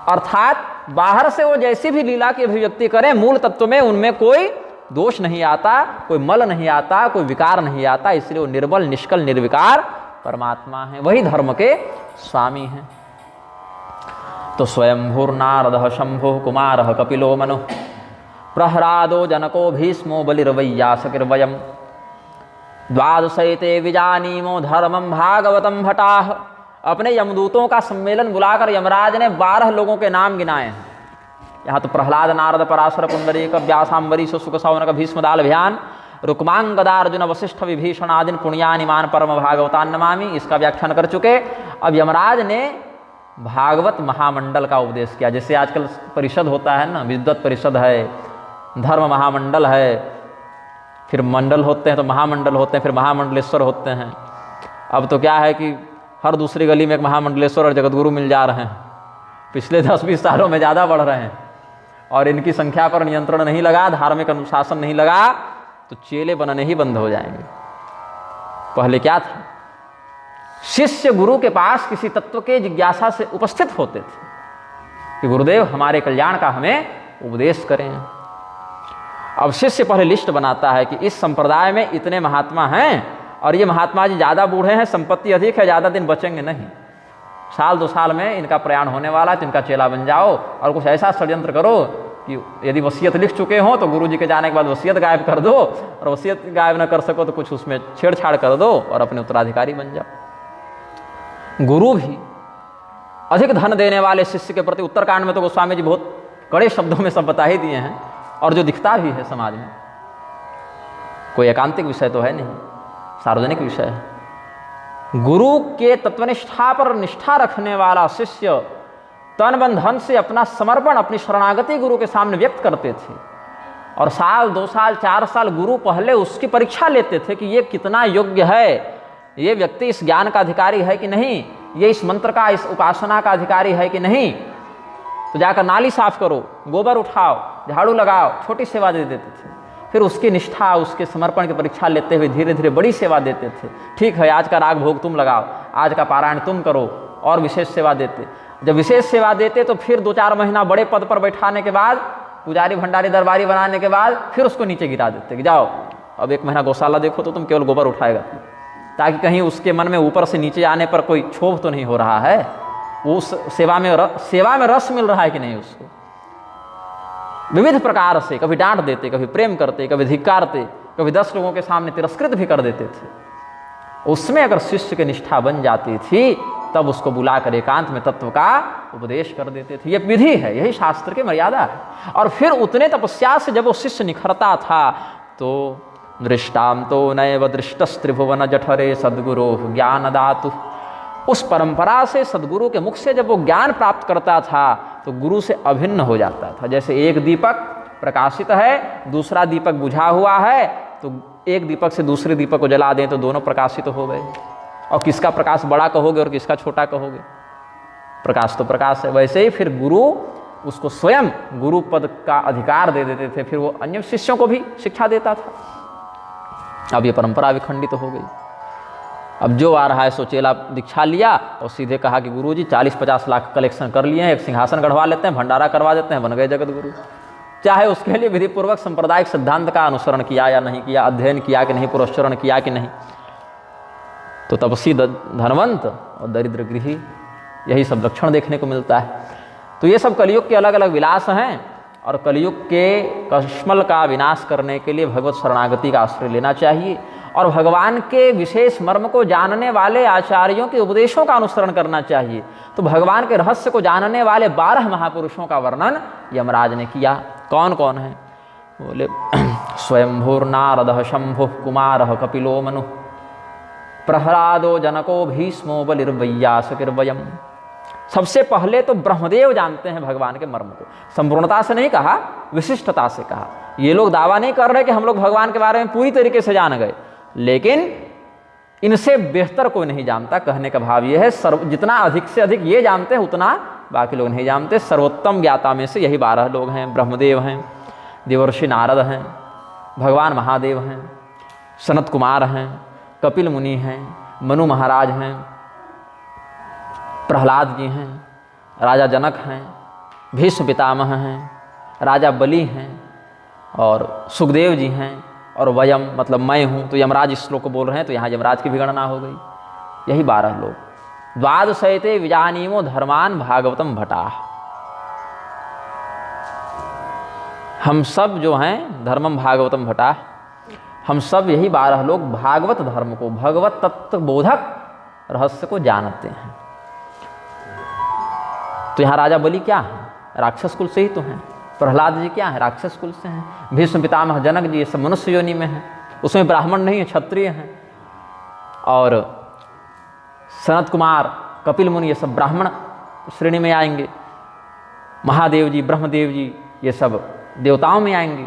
अर्थात बाहर से वो जैसी भी लीला की अभिव्यक्ति करें, मूल तत्व में उनमें कोई दोष नहीं आता, कोई मल नहीं आता, कोई विकार नहीं आता। इसलिए वो निर्मल निष्कल निर्विकार परमात्मा है, वही धर्म के स्वामी हैं। तो स्वयंभूर्नारदः शंभुः कुमारः कपिलो मनुः प्रहलादो जनको भीष्मो बलिर्वैयासकिर्वयम् द्वादशैते विजानीमो धर्मम भागवतम भटाह। अपने यमदूतों का सम्मेलन बुलाकर यमराज ने 12 लोगों के नाम गिनाए हैं। यहाँ तो प्रहलाद, नारद, पराशर, पुंडरीक, व्यासाम्बरीश, शुक, शौनक, भीष्म, दालभ्यान, रुक्मांग, गदा, अर्जुन, वशिष्ठ, विभीषण आदि पुण्यानिमान परम भागवतान नमामि, इसका व्याख्यान कर चुके। अब यमराज ने भागवत महामंडल का उपदेश किया। जैसे आजकल परिषद होता है ना, विद्वत परिषद है, धर्म महामंडल है, फिर मंडल होते हैं तो महामंडल होते हैं, फिर महामंडलेश्वर होते हैं। अब तो क्या है कि हर दूसरी गली में एक महामंडलेश्वर और जगतगुरु मिल जा रहे हैं। पिछले 10-20 सालों में ज़्यादा बढ़ रहे हैं और इनकी संख्या पर नियंत्रण नहीं लगा, धार्मिक अनुशासन नहीं लगा तो चेले बनने ही बंद हो जाएंगे। पहले क्या था, शिष्य गुरु के पास किसी तत्व के जिज्ञासा से उपस्थित होते थे कि गुरुदेव हमारे कल्याण का हमें उपदेश करें। अब शिष्य पहले लिस्ट बनाता है कि इस संप्रदाय में इतने महात्मा हैं और ये महात्मा जी ज़्यादा बूढ़े हैं, संपत्ति अधिक है, ज़्यादा दिन बचेंगे नहीं, 1-2 साल में इनका प्रयाण होने वाला है, तो इनका चेला बन जाओ और कुछ ऐसा षड्यंत्र करो कि यदि वसीयत लिख चुके हो तो गुरु जी के जाने के बाद वसीयत गायब कर दो, और वसीयत गायब न कर सको तो कुछ उसमें छेड़छाड़ कर दो और अपने उत्तराधिकारी बन जाओ। गुरु भी अधिक धन देने वाले शिष्य के प्रति, उत्तरकांड में तो गोस्वामी जी बहुत कड़े शब्दों में सब बता ही दिए हैं और जो दिखता भी है समाज में, कोई एकांतिक विषय तो है नहीं, सार्वजनिक विषय है। गुरु के तत्वनिष्ठा पर निष्ठा रखने वाला शिष्य तन मन धन से अपना समर्पण, अपनी शरणागति गुरु के सामने व्यक्त करते थे और 1 2 साल 4 साल गुरु पहले उसकी परीक्षा लेते थे कि ये कितना योग्य है, ये व्यक्ति इस ज्ञान का अधिकारी है कि नहीं, ये इस मंत्र का, इस उपासना का अधिकारी है कि नहीं। तो जाकर नाली साफ करो, गोबर उठाओ, झाड़ू लगाओ, छोटी सेवा दे देते थे। फिर उसकी निष्ठा, उसके समर्पण की परीक्षा लेते हुए धीरे धीरे बड़ी सेवा देते थे। ठीक है, आज का राग भोग तुम लगाओ, आज का पारायण तुम करो, और विशेष सेवा देते। जब विशेष सेवा देते तो फिर 2-4 महीना बड़े पद पर बैठाने के बाद, पुजारी भंडारी दरबारी बनाने के बाद फिर उसको नीचे गिरा देते कि जाओ अब 1 महीना गौशाला देखो तो तुम केवल गोबर उठाएगा, ताकि कहीं उसके मन में ऊपर से नीचे आने पर कोई क्षोभ तो नहीं हो रहा है, उस सेवा में रस मिल रहा है कि नहीं उसको। विविध प्रकार से कभी डांट देते, कभी प्रेम करते, कभी धिक्कारते, कभी 10 लोगों के सामने तिरस्कृत भी कर देते थे। उसमें अगर शिष्य की निष्ठा बन जाती थी तब उसको बुलाकर एकांत में तत्व का उपदेश कर देते थे। यह विधि है, यही शास्त्र की मर्यादा है। और फिर उतने तपस्या से जब वो शिष्य निखरता था तो दृष्टांतो नैव दृष्टस्त्रिभुवन जठरे सद्गुरो ज्ञानदातु, उस परंपरा से सद्गुरु के मुख से जब वो ज्ञान प्राप्त करता था तो गुरु से अभिन्न हो जाता था। जैसे एक दीपक प्रकाशित है, दूसरा दीपक बुझा हुआ है, तो एक दीपक से दूसरे दीपक को जला दें तो दोनों प्रकाशित हो गए। और किसका प्रकाश बड़ा कहोगे और किसका छोटा कहोगे, प्रकाश तो प्रकाश है। वैसे ही फिर गुरु उसको स्वयं गुरु पद का अधिकार दे देते थे, फिर वो अन्य शिष्यों को भी शिक्षा देता था। अब ये परंपरा विखंडित हो गई। अब जो आ रहा है सो चेला दीक्षा लिया और सीधे कहा कि गुरुजी 40-50 लाख कलेक्शन कर लिए हैं, एक सिंहासन गढ़वा लेते हैं, भंडारा करवा देते हैं, बन गए जगत गुरु। चाहे उसके लिए विधिपूर्वक सांप्रदायिक सिद्धांत का अनुसरण किया या नहीं किया, अध्ययन किया कि नहीं, पुरस्चरण किया कि नहीं। तो तपस्वी धनवंत और दरिद्र गृही, यही सब लक्षण देखने को मिलता है। तो ये सब कलयुग के अलग अलग विलास हैं और कलयुग के कश्मल का विनाश करने के लिए भगवत शरणागति का आश्रय लेना चाहिए और भगवान के विशेष मर्म को जानने वाले आचार्यों के उपदेशों का अनुसरण करना चाहिए। तो भगवान के रहस्य को जानने वाले 12 महापुरुषों का वर्णन यमराज ने किया। कौन कौन है? बोले स्वयंभूर नारद शंभु कुमार कपिलो मनु प्रहलादो जनको भीष्मो बलिर्वैयासकिर्वयम्। सबसे पहले तो ब्रह्मदेव जानते हैं भगवान के मर्म को। संपूर्णता से नहीं कहा, विशिष्टता से कहा। ये लोग दावा नहीं कर रहे कि हम लोग भगवान के बारे में पूरी तरीके से जान गए, लेकिन इनसे बेहतर कोई नहीं जानता। कहने का भाव ये है, जितना अधिक से अधिक ये जानते हैं उतना बाकी लोग नहीं जानते। सर्वोत्तम ज्ञाता में से यही 12 लोग हैं। ब्रह्मदेव हैं, देवर्षि नारद हैं, भगवान महादेव हैं, सनत कुमार हैं, कपिल मुनि हैं, मनु महाराज हैं, प्रहलाद जी हैं, राजा जनक हैं, भीष्म पितामह हैं, राजा बलि हैं और सुखदेव जी हैं और वयम मतलब मैं हूँ। तो यमराज इस श्लोक को बोल रहे हैं तो यहाँ यमराज की भी गणना हो गई। यही 12 लोग। द्वादशैते विजानीमो धर्मान भागवतम भटाः। हम सब जो हैं धर्मम भागवतम भटा, हम सब यही 12 लोग भागवत धर्म को, भगवत तत्व बोधक रहस्य को जानते हैं। तो यहाँ राजा बलि क्या है? राक्षस कुल से ही तो हैं। प्रहलाद जी क्या है? राक्षस कुल से हैं। भीष्म पितामह जनक जी ये सब मनुष्य योनि में हैं, उसमें ब्राह्मण नहीं है, क्षत्रिय हैं। और सनत कुमार, कपिल मुनि ये सब ब्राह्मण श्रेणी में आएंगे। महादेव जी, ब्रह्मदेव जी ये सब देवताओं में आएंगे।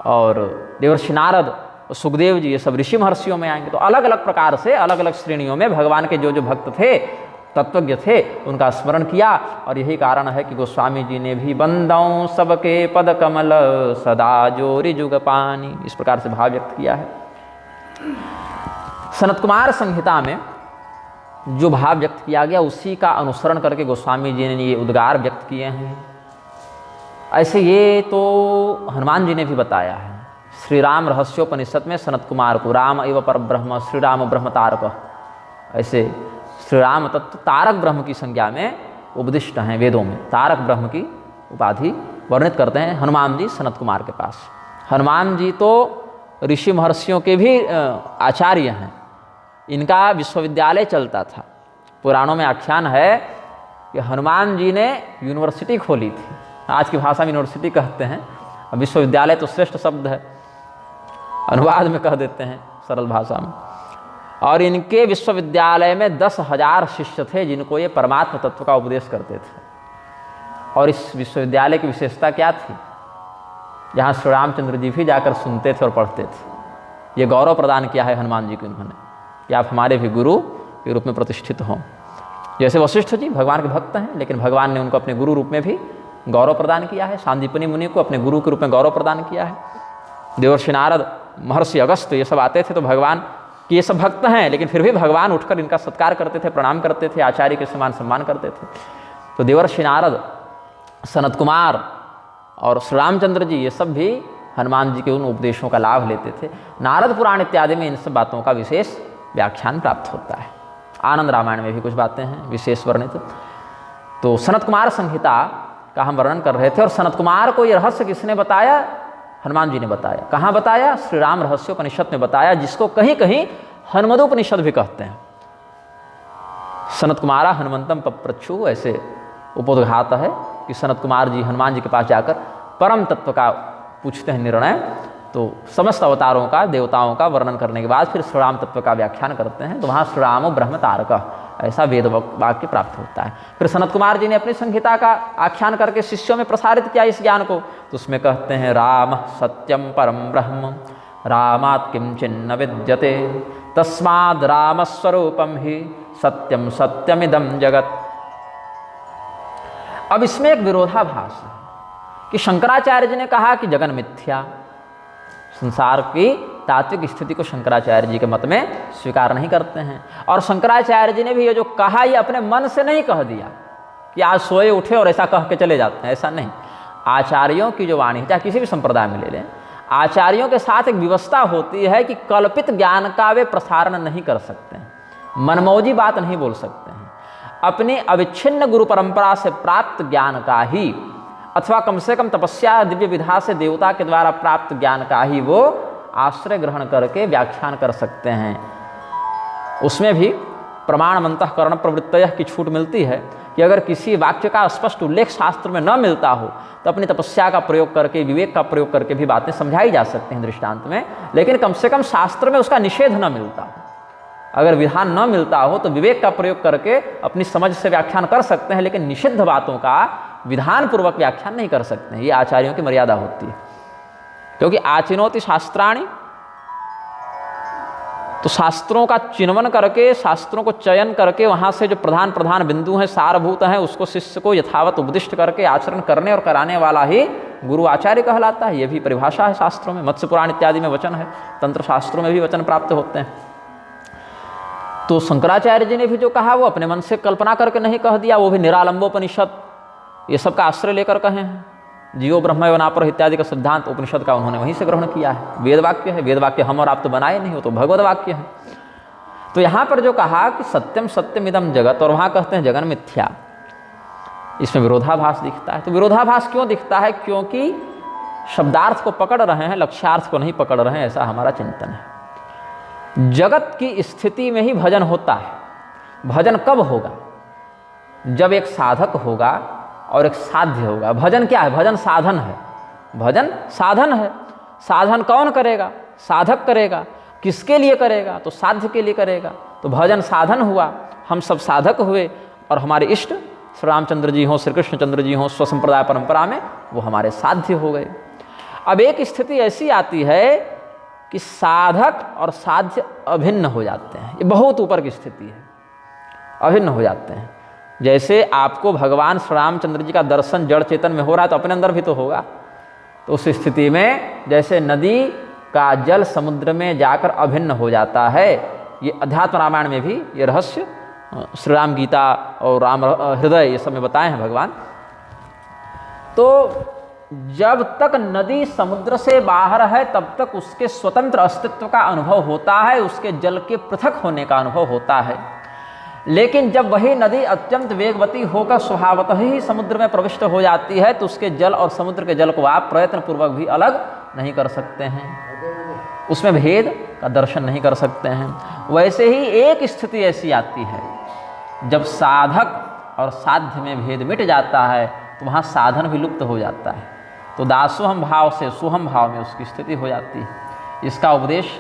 और देवर्षि नारद, सुखदेव जी ये सब ऋषि महर्षियों में आएंगे। तो अलग अलग प्रकार से अलग अलग श्रेणियों में भगवान के जो जो भक्त थे, तत्वज्ञ थे, उनका स्मरण किया। और यही कारण है कि गोस्वामी जी ने भी बंदों सबके पद कमल सदा जोरी जुग पानी, इस प्रकार से भाव व्यक्त किया है। सनत कुमार संहिता में जो भाव व्यक्त किया गया उसी का अनुसरण करके गोस्वामी जी ने ये उद्गार व्यक्त किए हैं। ऐसे ये तो हनुमान जी ने भी बताया है। श्री राम रहस्योपनिषद में सनत कुमार को राम एव पर ब्रह्म, श्री राम ब्रह्म तारक, ऐसे श्री राम तत्व तारक ब्रह्म की संज्ञा में उपदिष्ट हैं वेदों में। तारक ब्रह्म की उपाधि वर्णित करते हैं हनुमान जी सनत कुमार के पास। हनुमान जी तो ऋषि महर्षियों के भी आचार्य हैं। इनका विश्वविद्यालय चलता था। पुराणों में आख्यान है कि हनुमान जी ने यूनिवर्सिटी खोली थी। आज की भाषा में यूनिवर्सिटी कहते हैं, विश्वविद्यालय तो श्रेष्ठ शब्द है, अनुवाद में कह देते हैं सरल भाषा में। और इनके विश्वविद्यालय में 10,000 शिष्य थे जिनको ये परमात्म तत्व का उपदेश करते थे। और इस विश्वविद्यालय की विशेषता क्या थी? जहाँ श्री रामचंद्र जी भी जाकर सुनते थे और पढ़ते थे। ये गौरव प्रदान किया है हनुमान जी को इन्होंने कि आप हमारे भी गुरु के रूप में प्रतिष्ठित हों। जैसे वशिष्ठ जी भगवान के भक्त हैं, लेकिन भगवान ने उनको अपने गुरु रूप में भी गौरव प्रदान किया है। सांदीपनि मुनि को अपने गुरु के रूप में गौरव प्रदान किया है। देवर्षि नारद, महर्षि अगस्त ये सब आते थे तो भगवान कि ये सब भक्त हैं, लेकिन फिर भी भगवान उठकर इनका सत्कार करते थे, प्रणाम करते थे, आचार्य के समान सम्मान करते थे। तो देवर्षि नारद, सनत कुमार और श्री रामचंद्र जी ये सब भी हनुमान जी के उन उपदेशों का लाभ लेते थे। नारद पुराण इत्यादि में इन सब बातों का विशेष व्याख्यान प्राप्त होता है। आनंद रामायण में भी कुछ बातें हैं विशेष वर्णित। तो सनत कुमार संहिता का हम वर्णन कर रहे थे। और सनत कुमार को ये रहस्य किसने बताया? हनुमान जी ने बताया। कहाँ बताया? श्री राम रहस्योपनिषद में बताया, जिसको कहीं कहीं हनुमदोपनिषद भी कहते हैं। सनत कुमारा हनुमंतम पप्रच्छु, ऐसे उपोद्घात है कि सनत कुमार जी हनुमान जी के पास जाकर परम तत्व का पूछते हैं निर्णय। तो समस्त अवतारों का, देवताओं का वर्णन करने के बाद फिर श्री राम तत्व का व्याख्यान करते हैं। तो वहाँ श्री रामो ब्रह्म तारक, ऐसा वेद वाक्य प्राप्त होता है। फिर सनत कुमार जी ने अपनी संहिता का आख्यान करके शिष्यों में प्रसारित किया इस ज्ञान को। तो उसमें कहते हैं राम सत्यम परम ब्रह्म, रामात् किंचिन्न विद्यते, तस्माद् राम स्वरूपम ही सत्यम सत्यमिदं जगत। अब इसमें एक विरोधाभास है कि शंकराचार्य जी ने कहा कि जगन मिथ्या, संसार की तात्विक स्थिति को शंकराचार्य जी के मत में स्वीकार नहीं करते हैं। और शंकराचार्य जी ने भी ये जो कहा ये अपने मन से नहीं कह दिया कि आज सोए उठे और ऐसा कह के चले जाते हैं, ऐसा नहीं। आचार्यों की जो वाणी, चाहे किसी भी संप्रदाय में ले लें, आचार्यों के साथ एक व्यवस्था होती है कि कल्पित ज्ञान का वे प्रसारण नहीं कर सकते हैं, मनमौजी बात नहीं बोल सकते हैं। अपनी अविच्छिन्न गुरु परंपरा से प्राप्त ज्ञान का ही, अथवा कम से कम तपस्या दिव्य विधा से देवता के द्वारा प्राप्त ज्ञान का ही वो आश्रय ग्रहण करके व्याख्यान कर सकते हैं। उसमें भी प्रमाण अंतःकरण प्रवृत्तयः की छूट मिलती है कि अगर किसी वाक्य का स्पष्ट उल्लेख शास्त्र में न मिलता हो तो अपनी तपस्या का प्रयोग करके, विवेक का प्रयोग करके भी बातें समझाई जा सकती हैं दृष्टांत में। लेकिन कम से कम शास्त्र में उसका निषेध न मिलता हो, अगर विधान न मिलता हो तो विवेक का प्रयोग करके अपनी समझ से व्याख्यान कर सकते हैं, लेकिन निषिद्ध बातों का विधान पूर्वक व्याख्यान नहीं कर सकते हैं। ये आचार्यों की मर्यादा होती है। क्योंकि आचिनोति शास्त्राणि, तो शास्त्रों का चिन्वन करके, शास्त्रों को चयन करके वहाँ से जो प्रधान प्रधान बिंदु हैं, सारभूत हैं, उसको शिष्य को यथावत उपदिष्ट करके आचरण करने और कराने वाला ही गुरु आचार्य कहलाता है। ये भी परिभाषा है शास्त्रों में। मत्स्य पुराण इत्यादि में वचन है, तंत्र शास्त्रों में भी वचन प्राप्त होते हैं। तो शंकराचार्य जी ने भी जो कहा वो अपने मन से कल्पना करके नहीं कह दिया, वो भी निरालंबोपनिषद ये सब का आश्रय लेकर कहे हैं। जीवो ब्रह्म नापर इत्यादि का सिद्धांत उपनिषद का उन्होंने वहीं से ग्रहण किया है। वेद वाक्य है, वेद वाक्य हम और आप तो बनाए नहीं हो, तो भगवत वाक्य है। तो यहाँ पर जो कहा कि सत्यम सत्यम इदम जगत, और वहाँ कहते हैं जगन मिथ्या, इसमें विरोधाभास दिखता है। तो विरोधाभास क्यों दिखता है? क्योंकि शब्दार्थ को पकड़ रहे हैं, लक्ष्यार्थ को नहीं पकड़ रहे हैं, ऐसा हमारा चिंतन है। जगत की स्थिति में ही भजन होता है। भजन कब होगा? जब एक साधक होगा और एक साध्य होगा। भजन क्या है? भजन साधन है। भजन साधन है। साधन कौन करेगा? साधक करेगा। किसके लिए करेगा? तो साध्य के लिए करेगा। तो भजन साधन हुआ, हम सब साधक हुए, और हमारे इष्ट श्री रामचंद्र जी हों, श्री कृष्णचंद्र जी हों, स्वसंप्रदाय परंपरा में, वो हमारे साध्य हो गए। अब एक स्थिति ऐसी आती है कि साधक और साध्य अभिन्न हो जाते हैं। ये बहुत ऊपर की स्थिति है, अभिन्न हो जाते हैं। जैसे आपको भगवान श्री रामचंद्र जी का दर्शन जड़ चेतन में हो रहा है, तो अपने अंदर भी तो होगा। तो उस स्थिति में जैसे नदी का जल समुद्र में जाकर अभिन्न हो जाता है, ये अध्यात्म रामायण में भी ये रहस्य श्री राम गीता और राम हृदय ये सब में बताए हैं भगवान। तो जब तक नदी समुद्र से बाहर है तब तक उसके स्वतंत्र अस्तित्व का अनुभव होता है, उसके जल के पृथक होने का अनुभव होता है। लेकिन जब वही नदी अत्यंत वेगवती होकर स्वभावतः ही समुद्र में प्रविष्ट हो जाती है, तो उसके जल और समुद्र के जल को आप प्रयत्नपूर्वक भी अलग नहीं कर सकते हैं, उसमें भेद का दर्शन नहीं कर सकते हैं। वैसे ही एक स्थिति ऐसी आती है जब साधक और साध्य में भेद मिट जाता है, तो वहाँ साधन भी लुप्त हो जाता है। तो दासोहम भाव से सोहम भाव में उसकी स्थिति हो जाती है। इसका उपदेश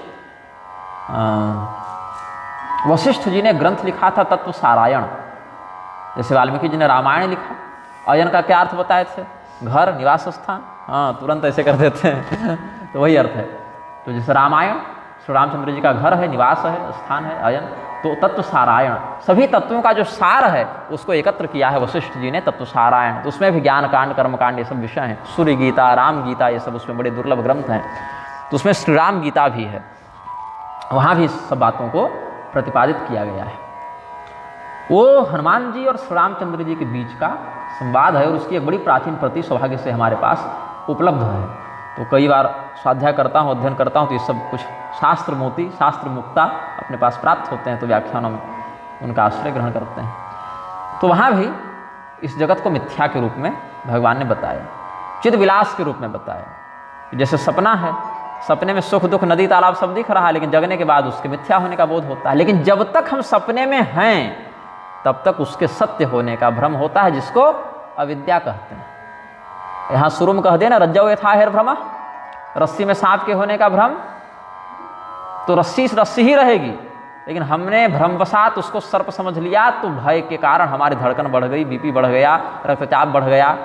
वशिष्ठ जी ने ग्रंथ लिखा था तत्व सारायण। जैसे वाल्मीकि जी ने रामायण लिखा, अयन का क्या अर्थ बताए थे? घर, निवास स्थान। हाँ, तुरंत ऐसे कर देते हैं तो वही अर्थ है। तो जैसे रामायण श्री रामचंद्र जी का घर है, निवास है, स्थान है, अयन, तो तत्व सारायण, सभी तत्वों का जो सार है उसको एकत्र किया है वशिष्ठ जी ने, तत्व सारायण। तो उसमें भी ज्ञान कांड, कर्म कांड ये सब विषय हैं। सूर्य गीता, राम गीता, ये सब उसमें बड़े दुर्लभ ग्रंथ हैं। तो उसमें श्री राम गीता भी है, वहाँ भी सब बातों को प्रतिपादित किया गया है। वो हनुमान जी और श्री रामचंद्र जी के बीच का संवाद है, और उसकी एक बड़ी प्राचीन प्रति सौभाग्य से हमारे पास उपलब्ध है। तो कई बार स्वाध्याय करता हूँ, अध्ययन करता हूँ, तो ये सब कुछ शास्त्र मोती, शास्त्र मुक्ता अपने पास प्राप्त होते हैं, तो व्याख्यानों में उनका आश्रय ग्रहण करते हैं। तो वहाँ भी इस जगत को मिथ्या के रूप में भगवान ने बताया, चिद विलास के रूप में बताया। जैसे सपना है, सपने में सुख दुख नदी तालाब सब दिख रहा है, लेकिन जगने के बाद उसके मिथ्या होने का बोध होता है। लेकिन जब तक हम सपने में हैं तब तक उसके सत्य होने का भ्रम होता है, जिसको अविद्या कहते हैं। यहाँ शुरू में कह देना रज्जौ यथा हेर भ्रम, रस्सी में सांप के होने का भ्रम, तो रस्सी रस्सी ही रहेगी, लेकिन हमने भ्रमवशात उसको सर्प समझ लिया, तो भय के कारण हमारी धड़कन बढ़ गई, बीपी बढ़ गया, रक्तचाप बढ़ गया।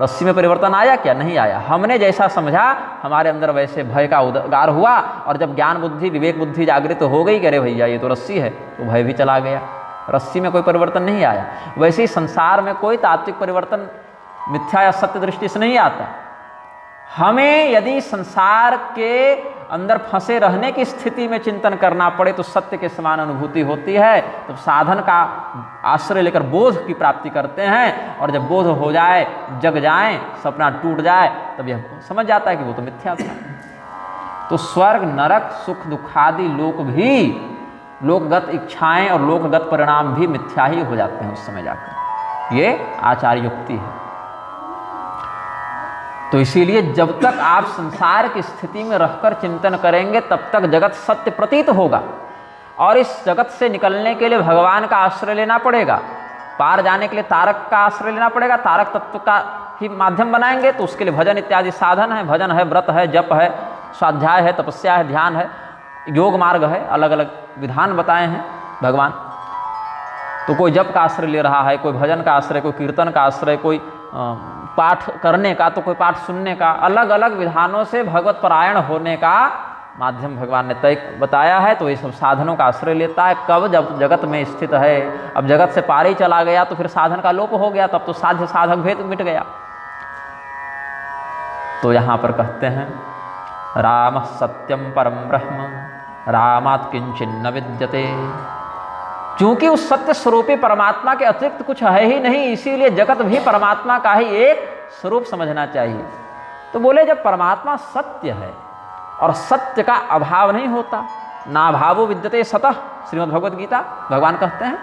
रस्सी में परिवर्तन आया क्या? नहीं आया। हमने जैसा समझा हमारे अंदर वैसे भय का उद्गार हुआ, और जब ज्ञान बुद्धि, विवेक बुद्धि जागृत हो गई कि अरे भैया ये तो रस्सी है, तो भय भी चला गया। रस्सी में कोई परिवर्तन नहीं आया। वैसे ही संसार में कोई तात्विक परिवर्तन मिथ्या या सत्य दृष्टि से नहीं आता। हमें यदि संसार के अंदर फंसे रहने की स्थिति में चिंतन करना पड़े तो सत्य के समान अनुभूति होती है। तो साधन का आश्रय लेकर बोध की प्राप्ति करते हैं, और जब बोध हो जाए, जग जाए, सपना टूट जाए, तब यह समझ जाता है कि वो तो मिथ्या था। तो स्वर्ग, नरक, सुख दुखादि लोक भी, लोकगत इच्छाएं और लोकगत परिणाम भी मिथ्या ही हो जाते हैं उस समय जाकर। ये आचार्य युक्ति है। तो इसीलिए जब तक आप संसार की स्थिति में रहकर चिंतन करेंगे तब तक जगत सत्य प्रतीत होगा, और इस जगत से निकलने के लिए भगवान का आश्रय लेना पड़ेगा। पार जाने के लिए तारक का आश्रय लेना पड़ेगा, तारक तत्व का ही माध्यम बनाएंगे, तो उसके लिए भजन इत्यादि साधन है। भजन है, व्रत है, जप है, स्वाध्याय है, तपस्या है, ध्यान है, योग मार्ग है, अलग अलग विधान बताए हैं भगवान। तो कोई जप का आश्रय ले रहा है, कोई भजन का आश्रय, कोई कीर्तन का आश्रय, कोई पाठ करने का, तो कोई पाठ सुनने का, अलग अलग विधानों से भगवत परायण होने का माध्यम भगवान ने तय बताया है। तो ये सब साधनों का आश्रय लेता है। कब? जब जगत में स्थित है। अब जगत से पार ही चला गया तो फिर साधन का लोप हो गया, तब तो साध्य साधक भेद मिट गया। तो यहाँ पर कहते हैं राम सत्यम परम ब्रह्म रामात् किंचिन्न विद्यते। क्योंकि उस सत्य स्वरूपी परमात्मा के अतिरिक्त कुछ है ही नहीं, इसीलिए जगत भी परमात्मा का ही एक स्वरूप समझना चाहिए। तो बोले जब परमात्मा सत्य है और सत्य का अभाव नहीं होता, ना भावो विद्यते सतः, श्रीमद् भगवद गीता भगवान कहते हैं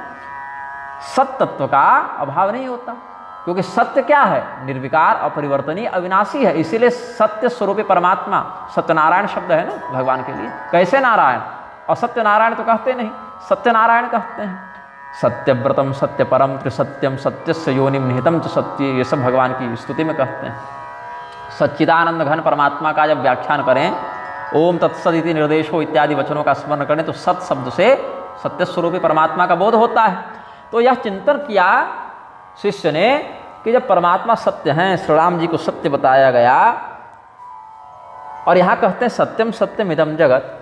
सत्य तत्व का अभाव नहीं होता। क्योंकि सत्य क्या है? निर्विकार, अपरिवर्तनीय, अविनाशी है। इसीलिए सत्य स्वरूपी परमात्मा, सत्यनारायण शब्द है ना भगवान के लिए। कैसे नारायण? और सत्यनारायण तो कहते नहीं, सत्यनारायण कहते हैं। सत्यव्रतम सत्य परम त्रिसत्यम सत्यस्य योनिम निहितम च सत्य, ये सब भगवान की स्तुति में कहते हैं। सच्चिदानंद घन परमात्मा का जब व्याख्यान करें, ओम तत्सदिति निर्देशो इत्यादि वचनों का स्मरण करें, तो सत शब्द से सत्य स्वरूपी परमात्मा का बोध होता है। तो यह चिंतन किया शिष्य ने कि जब परमात्मा सत्य हैं, श्री राम जी को सत्य बताया गया, और यहाँ कहते हैं सत्यम सत्यम इदम जगत,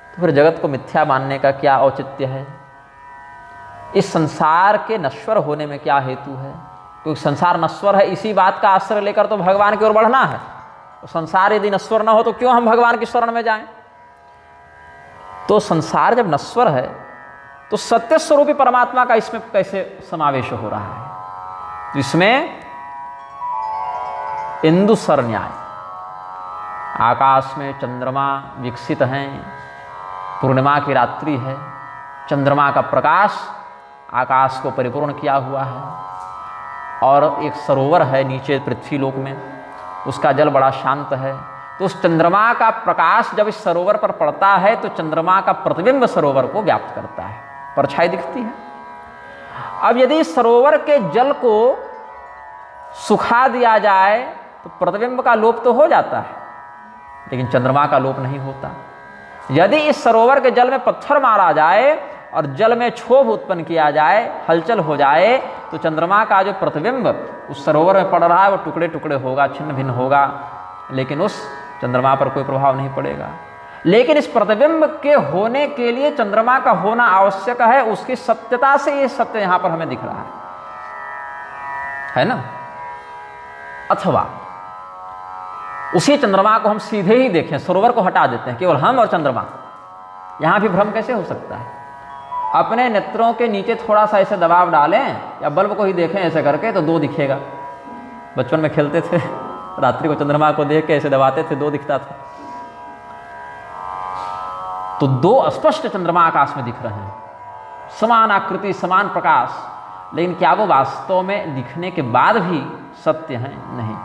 तो फिर जगत को मिथ्या मानने का क्या औचित्य है? इस संसार के नश्वर होने में क्या हेतु है? क्योंकि संसार नश्वर है, इसी बात का आश्रय लेकर तो भगवान की ओर बढ़ना है। तो संसार यदि नश्वर न हो तो क्यों हम भगवान की शरण में जाएं? तो संसार जब नश्वर है तो सत्य स्वरूपी परमात्मा का इसमें कैसे समावेश हो रहा है? तो इसमें इंदुसर न्याय, आकाश में चंद्रमा विकसित हैं, पूर्णिमा की रात्रि है, चंद्रमा का प्रकाश आकाश को परिपूर्ण किया हुआ है, और एक सरोवर है नीचे पृथ्वी लोक में, उसका जल बड़ा शांत है। तो उस चंद्रमा का प्रकाश जब इस सरोवर पर पड़ता है तो चंद्रमा का प्रतिबिंब सरोवर को व्याप्त करता है, परछाई दिखती है। अब यदि सरोवर के जल को सुखा दिया जाए तो प्रतिबिंब का लोप तो हो जाता है, लेकिन चंद्रमा का लोप नहीं होता। यदि इस सरोवर के जल में पत्थर मारा जाए और जल में क्षोभ उत्पन्न किया जाए, हलचल हो जाए, तो चंद्रमा का जो प्रतिबिंब उस सरोवर में पड़ रहा है वो टुकड़े टुकड़े होगा, छिन्न भिन्न होगा, लेकिन उस चंद्रमा पर कोई प्रभाव नहीं पड़ेगा। लेकिन इस प्रतिबिंब के होने के लिए चंद्रमा का होना आवश्यक है, उसकी सत्यता से ये सत्य यहां पर हमें दिख रहा है ना। अथवा उसी चंद्रमा को हम सीधे ही देखें, सरोवर को हटा देते हैं, केवल हम और चंद्रमा, यहां भी भ्रम कैसे हो सकता है? अपने नेत्रों के नीचे थोड़ा सा ऐसे दबाव डालें या बल्ब को ही देखें ऐसे करके तो दो दिखेगा। बचपन में खेलते थे, रात्रि को चंद्रमा को देख के ऐसे दबाते थे, दो दिखता था। तो दो स्पष्ट चंद्रमा आकाश में दिख रहे हैं, समान आकृति, समान प्रकाश, लेकिन क्या वो वास्तव में दिखने के बाद भी सत्य हैं? नहीं,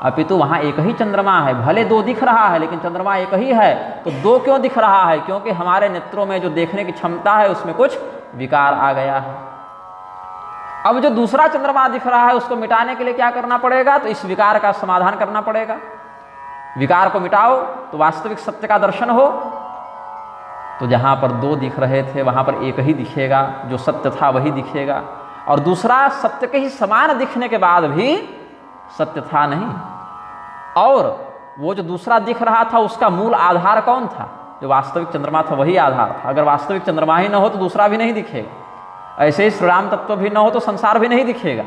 अपितु वहां एक ही चंद्रमा है। भले दो दिख रहा है लेकिन चंद्रमा एक ही है। तो दो क्यों दिख रहा है? क्योंकि हमारे नेत्रों में जो देखने की क्षमता है उसमें कुछ विकार आ गया है। अब जो दूसरा चंद्रमा दिख रहा है उसको मिटाने के लिए क्या करना पड़ेगा? तो इस विकार का समाधान करना पड़ेगा। विकार को मिटाओ तो वास्तविक सत्य का दर्शन हो। तो जहां पर दो दिख रहे थे वहां पर एक ही दिखेगा, जो सत्य था वही दिखेगा, और दूसरा सत्य के ही समान दिखने के बाद भी सत्य था नहीं। और वो जो दूसरा दिख रहा था उसका मूल आधार कौन था? जो वास्तविक चंद्रमा था वही आधार था। अगर वास्तविक चंद्रमा ही न हो तो दूसरा भी नहीं दिखेगा। ऐसे ही श्री राम तत्व भी न हो तो संसार भी नहीं दिखेगा।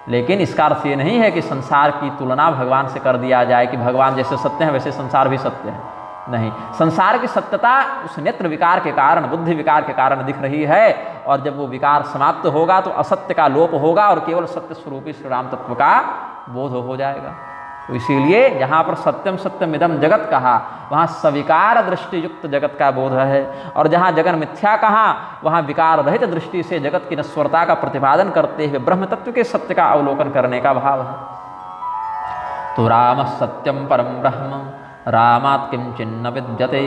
लेकिन इसका अर्थ ये नहीं है कि संसार की तुलना भगवान से कर दिया जाए कि भगवान जैसे सत्य है वैसे संसार भी सत्य है। नहीं, संसार की सत्यता उस नेत्र विकार के कारण, बुद्धि विकार के कारण दिख रही है, और जब वो विकार समाप्त होगा तो असत्य का लोप होगा और केवल सत्य स्वरूपी श्री राम तत्व का बोध हो जाएगा। तो इसीलिए जहाँ पर सत्यम सत्यम इदम जगत कहा वहाँ सविकार दृष्टि युक्त जगत का बोध है, और जहाँ जगन मिथ्या कहा वहाँ विकार रहित दृष्टि से जगत की नश्वरता का प्रतिपादन करते हुए ब्रह्म तत्व के सत्य का अवलोकन करने का भाव है। तो राम सत्यम परम ब्रह्म रामात् किंचिन्न विद्यते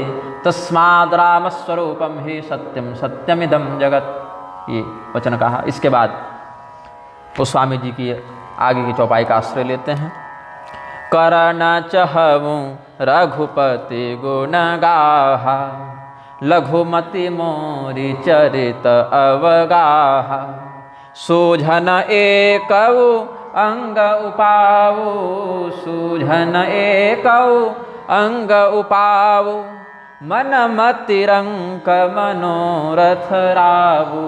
तस्माद् राम स्वरूपम ही सत्यम सत्यमिदम जगत, ये वचन कहा। इसके बाद वो स्वामी जी की आगे की चौपाई का आश्रय लेते हैं। करण चहवु रघुपति गुण गाहा लघुमति मोरि चरित अवगाहा सूझन एकौ अंग उपावु सूझन एकौ अंग उपावु मन मतिरंक मनोरथ रावु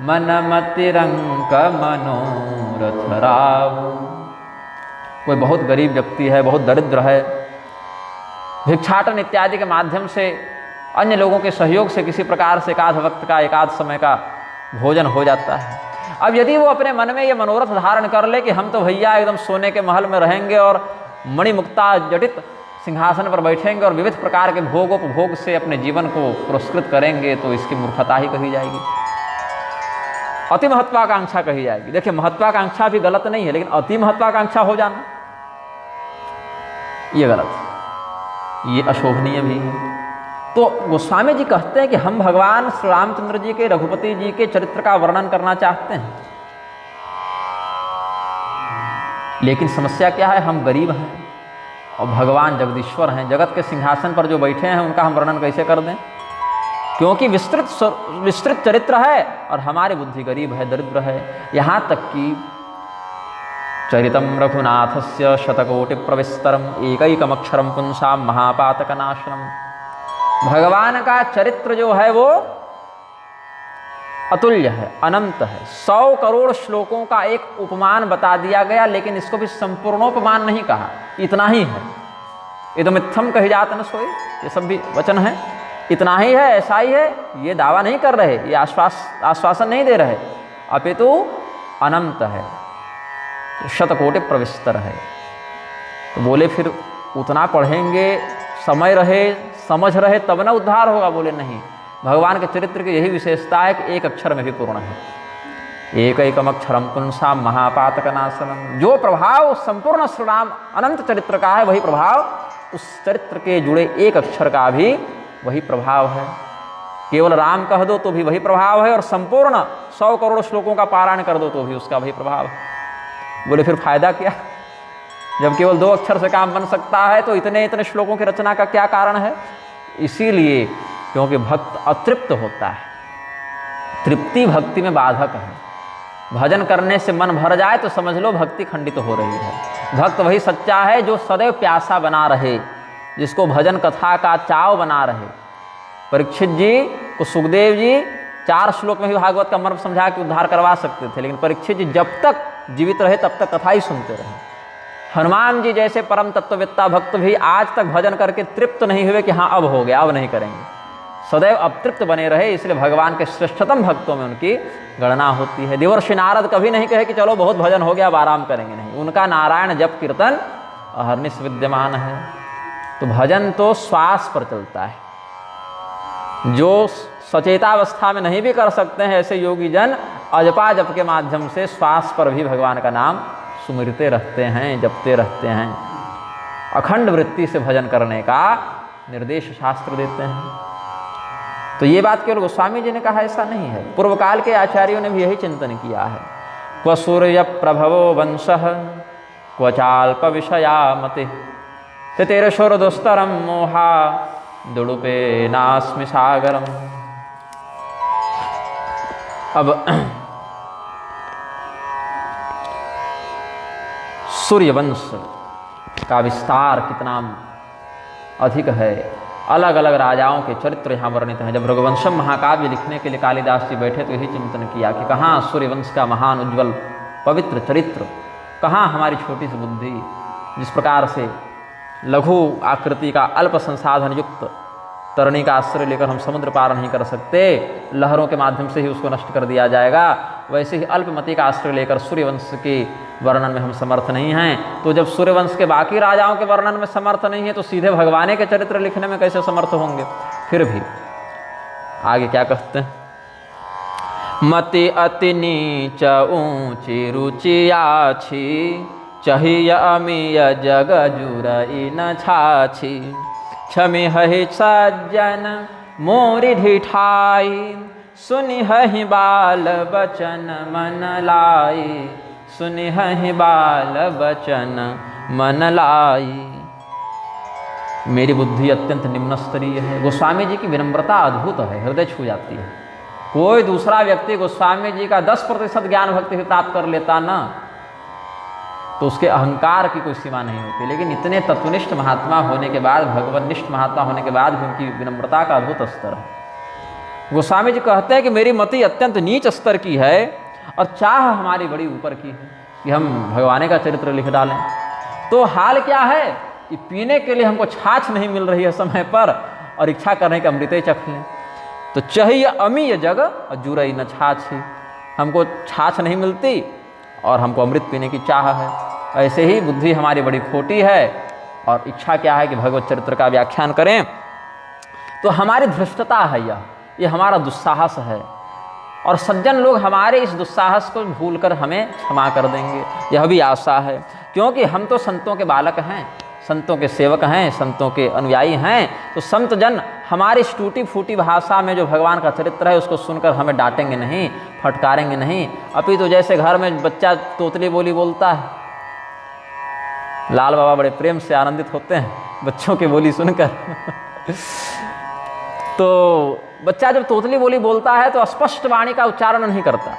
मन मतिरंक मनोरथ रावु। कोई बहुत गरीब व्यक्ति है, बहुत दरिद्र है, भिक्षाटन इत्यादि के माध्यम से अन्य लोगों के सहयोग से किसी प्रकार से एकाध वक्त का, एकाध समय का भोजन हो जाता है। अब यदि वो अपने मन में ये मनोरथ धारण कर ले कि हम तो भैया एकदम सोने के महल में रहेंगे और मणिमुक्ता जटित सिंहासन पर बैठेंगे और विविध प्रकार के भोगोपभोग से अपने जीवन को पुरस्कृत करेंगे, तो इसकी मूर्खता ही कही जाएगी। अति महत्वाकांक्षा कही जाएगी। देखिए महत्वाकांक्षा भी गलत नहीं है, लेकिन अति महत्वाकांक्षा हो जाना ये गलत है, ये अशोभनीय भी है। तो गोस्वामी जी कहते हैं कि हम भगवान श्री रामचंद्र जी के, रघुपति जी के चरित्र का वर्णन करना चाहते हैं, लेकिन समस्या क्या है, हम गरीब हैं और भगवान जगदीश्वर हैं, जगत के सिंहासन पर जो बैठे हैं उनका हम वर्णन कैसे कर दें, क्योंकि विस्तृत चरित्र है और हमारी बुद्धि गरीब है, दरिद्र है। यहाँ तक कि चरितम रघुनाथस्य शतकोटि प्रविस्तरम एकैकमक्षरम पुंसाम महापातकनाशनम। भगवान का चरित्र जो है वो अतुल्य है, अनंत है। 100 करोड़ श्लोकों का एक उपमान बता दिया गया, लेकिन इसको भी संपूर्णोपमान नहीं कहा, इतना ही है। इदमित्थम कही जात न सोए, ये सब भी वचन है, इतना ही है, ऐसा ही है, ये दावा नहीं कर रहे, ये आश्वासन नहीं दे रहे, अपितु अनंत है, शतकोटि प्रविस्तर है। तो बोले फिर उतना पढ़ेंगे, समय रहे, समझ रहे तब ना उद्धार होगा। बोले नहीं, भगवान के चरित्र की यही विशेषता है कि एक अक्षर में भी पूर्ण है। एकैकम अक्षरम पुंसाम महापातकनाशनम। जो प्रभाव संपूर्ण श्री राम अनंत चरित्र का है, वही प्रभाव उस चरित्र के जुड़े एक अक्षर का भी वही प्रभाव है। केवल राम कह दो तो भी वही प्रभाव है, और संपूर्ण 100 करोड़ श्लोकों का पारायण कर दो तो भी उसका वही प्रभाव है। बोले फिर फायदा क्या, जब केवल 2 अक्षर से काम बन सकता है तो इतने इतने श्लोकों की रचना का क्या कारण है। इसीलिए क्योंकि भक्त अतृप्त होता है, तृप्ति भक्ति में बाधक है। भजन करने से मन भर जाए तो समझ लो भक्ति खंडित हो रही है। भक्त वही सच्चा है जो सदैव प्यासा बना रहे, जिसको भजन कथा का चाव बना रहे। परीक्षित जी को सुखदेव जी 4 श्लोक में भी भागवत का मर्म समझा के उद्धार करवा सकते थे, लेकिन परीक्षित जी जब तक जीवित रहे तब तक कथा ही सुनते रहे। हनुमान जी जैसे परम तत्ववेत्ता भक्त भी आज तक भजन करके तृप्त नहीं हुए कि हाँ अब हो गया, अब नहीं करेंगे, सदैव अतृप्त बने रहे। इसलिए भगवान के श्रेष्ठतम भक्तों में उनकी गणना होती है। देवर्षि नारद कभी नहीं कहे कि चलो बहुत भजन हो गया अब आराम करेंगे, नहीं, उनका नारायण जप कीर्तन अहर्निश विद्यमान है। तो भजन तो श्वास पर चलता है। जो सचेतावस्था में नहीं भी कर सकते हैं ऐसे योगी जन अजपा जप के माध्यम से श्वास पर भी भगवान का नाम सुमिरते रहते हैं, जपते रहते हैं। अखंड वृत्ति से भजन करने का निर्देश शास्त्र देते हैं। तो ये बात केवल गोस्वामी जी ने कहा ऐसा नहीं है, पूर्व काल के आचार्यों ने भी यही चिंतन किया है। क्व सूर्य प्रभवो वंशः क्व चाल्प विषया मति तेरशोर दुस्तरम मोहा दुड़ुपे नास्मि सागरम। अब सूर्यवंश का विस्तार कितना अधिक है, अलग अलग राजाओं के चरित्र यहाँ वर्णित हैं। जब रघुवंशम महाकाव्य लिखने के लिए कालिदास जी बैठे तो यही चिंतन किया कि कहाँ सूर्यवंश का महान उज्ज्वल पवित्र चरित्र, कहाँ हमारी छोटी सी बुद्धि, जिस प्रकार से लघु आकृति का अल्प संसाधन युक्त तरणी का आश्रय लेकर हम समुद्र पार नहीं कर सकते, लहरों के माध्यम से ही उसको नष्ट कर दिया जाएगा, वैसे ही अल्पमति का आश्रय लेकर सूर्यवंश के वर्णन में हम समर्थ नहीं हैं। तो जब सूर्यवंश के बाकी राजाओं के वर्णन में समर्थ नहीं है तो सीधे भगवान के चरित्र लिखने में कैसे समर्थ होंगे। फिर भी आगे क्या कहते हैं, मति अति नीच ऊंची रुचि आछी चाहिए अमीय जग जुरई न छाछी क्षमि हहि सज्जन मोरि ढिठाई सुनि हहि बाल बचन मन लाई सुनि हहि बाल बचन मन लाई। मेरी बुद्धि अत्यंत निम्न स्तरीय है। गोस्वामी जी की विनम्रता अद्भुत है, हृदय छू जाती है। कोई दूसरा व्यक्ति गोस्वामी जी का 10% ज्ञान भक्ति भी प्राप्त कर लेता ना तो उसके अहंकार की कोई सीमा नहीं होती, लेकिन इतने तत्वनिष्ठ महात्मा होने के बाद, भगवनिष्ठ महात्मा होने के बाद भी उनकी विनम्रता का अद्भुत स्तर है। गोस्वामी जी कहते हैं कि मेरी मति अत्यंत नीच स्तर की है और चाह हमारी बड़ी ऊपर की है कि हम भगवान का चरित्र लिख डालें। तो हाल क्या है कि पीने के लिए हमको छाछ नहीं मिल रही है समय पर और इच्छा करने के अमृत चख लें। तो चाहिए अमीय जग और जुरई न छाछी, हमको छाछ नहीं मिलती और हमको अमृत पीने की चाह है। ऐसे ही बुद्धि हमारी बड़ी खोटी है और इच्छा क्या है कि भगवत चरित्र का व्याख्यान करें। तो हमारी धृष्टता है, यह हमारा दुस्साहस है। और सज्जन लोग हमारे इस दुस्साहस को भूलकर हमें क्षमा कर देंगे, यह भी आशा है। क्योंकि हम तो संतों के बालक हैं, संतों के सेवक हैं, संतों के अनुयायी हैं। तो संत जन हमारी इस टूटी फूटी भाषा में जो भगवान का चरित्र है उसको सुनकर हमें डांटेंगे नहीं, फटकारेंगे नहीं। अभी तो जैसे घर में बच्चा तोतली बोली बोलता है, लाल बाबा बड़े प्रेम से आनंदित होते हैं बच्चों की बोली सुनकर। तो बच्चा जब तोतली बोली बोलता है तो स्पष्ट वाणी का उच्चारण नहीं करता,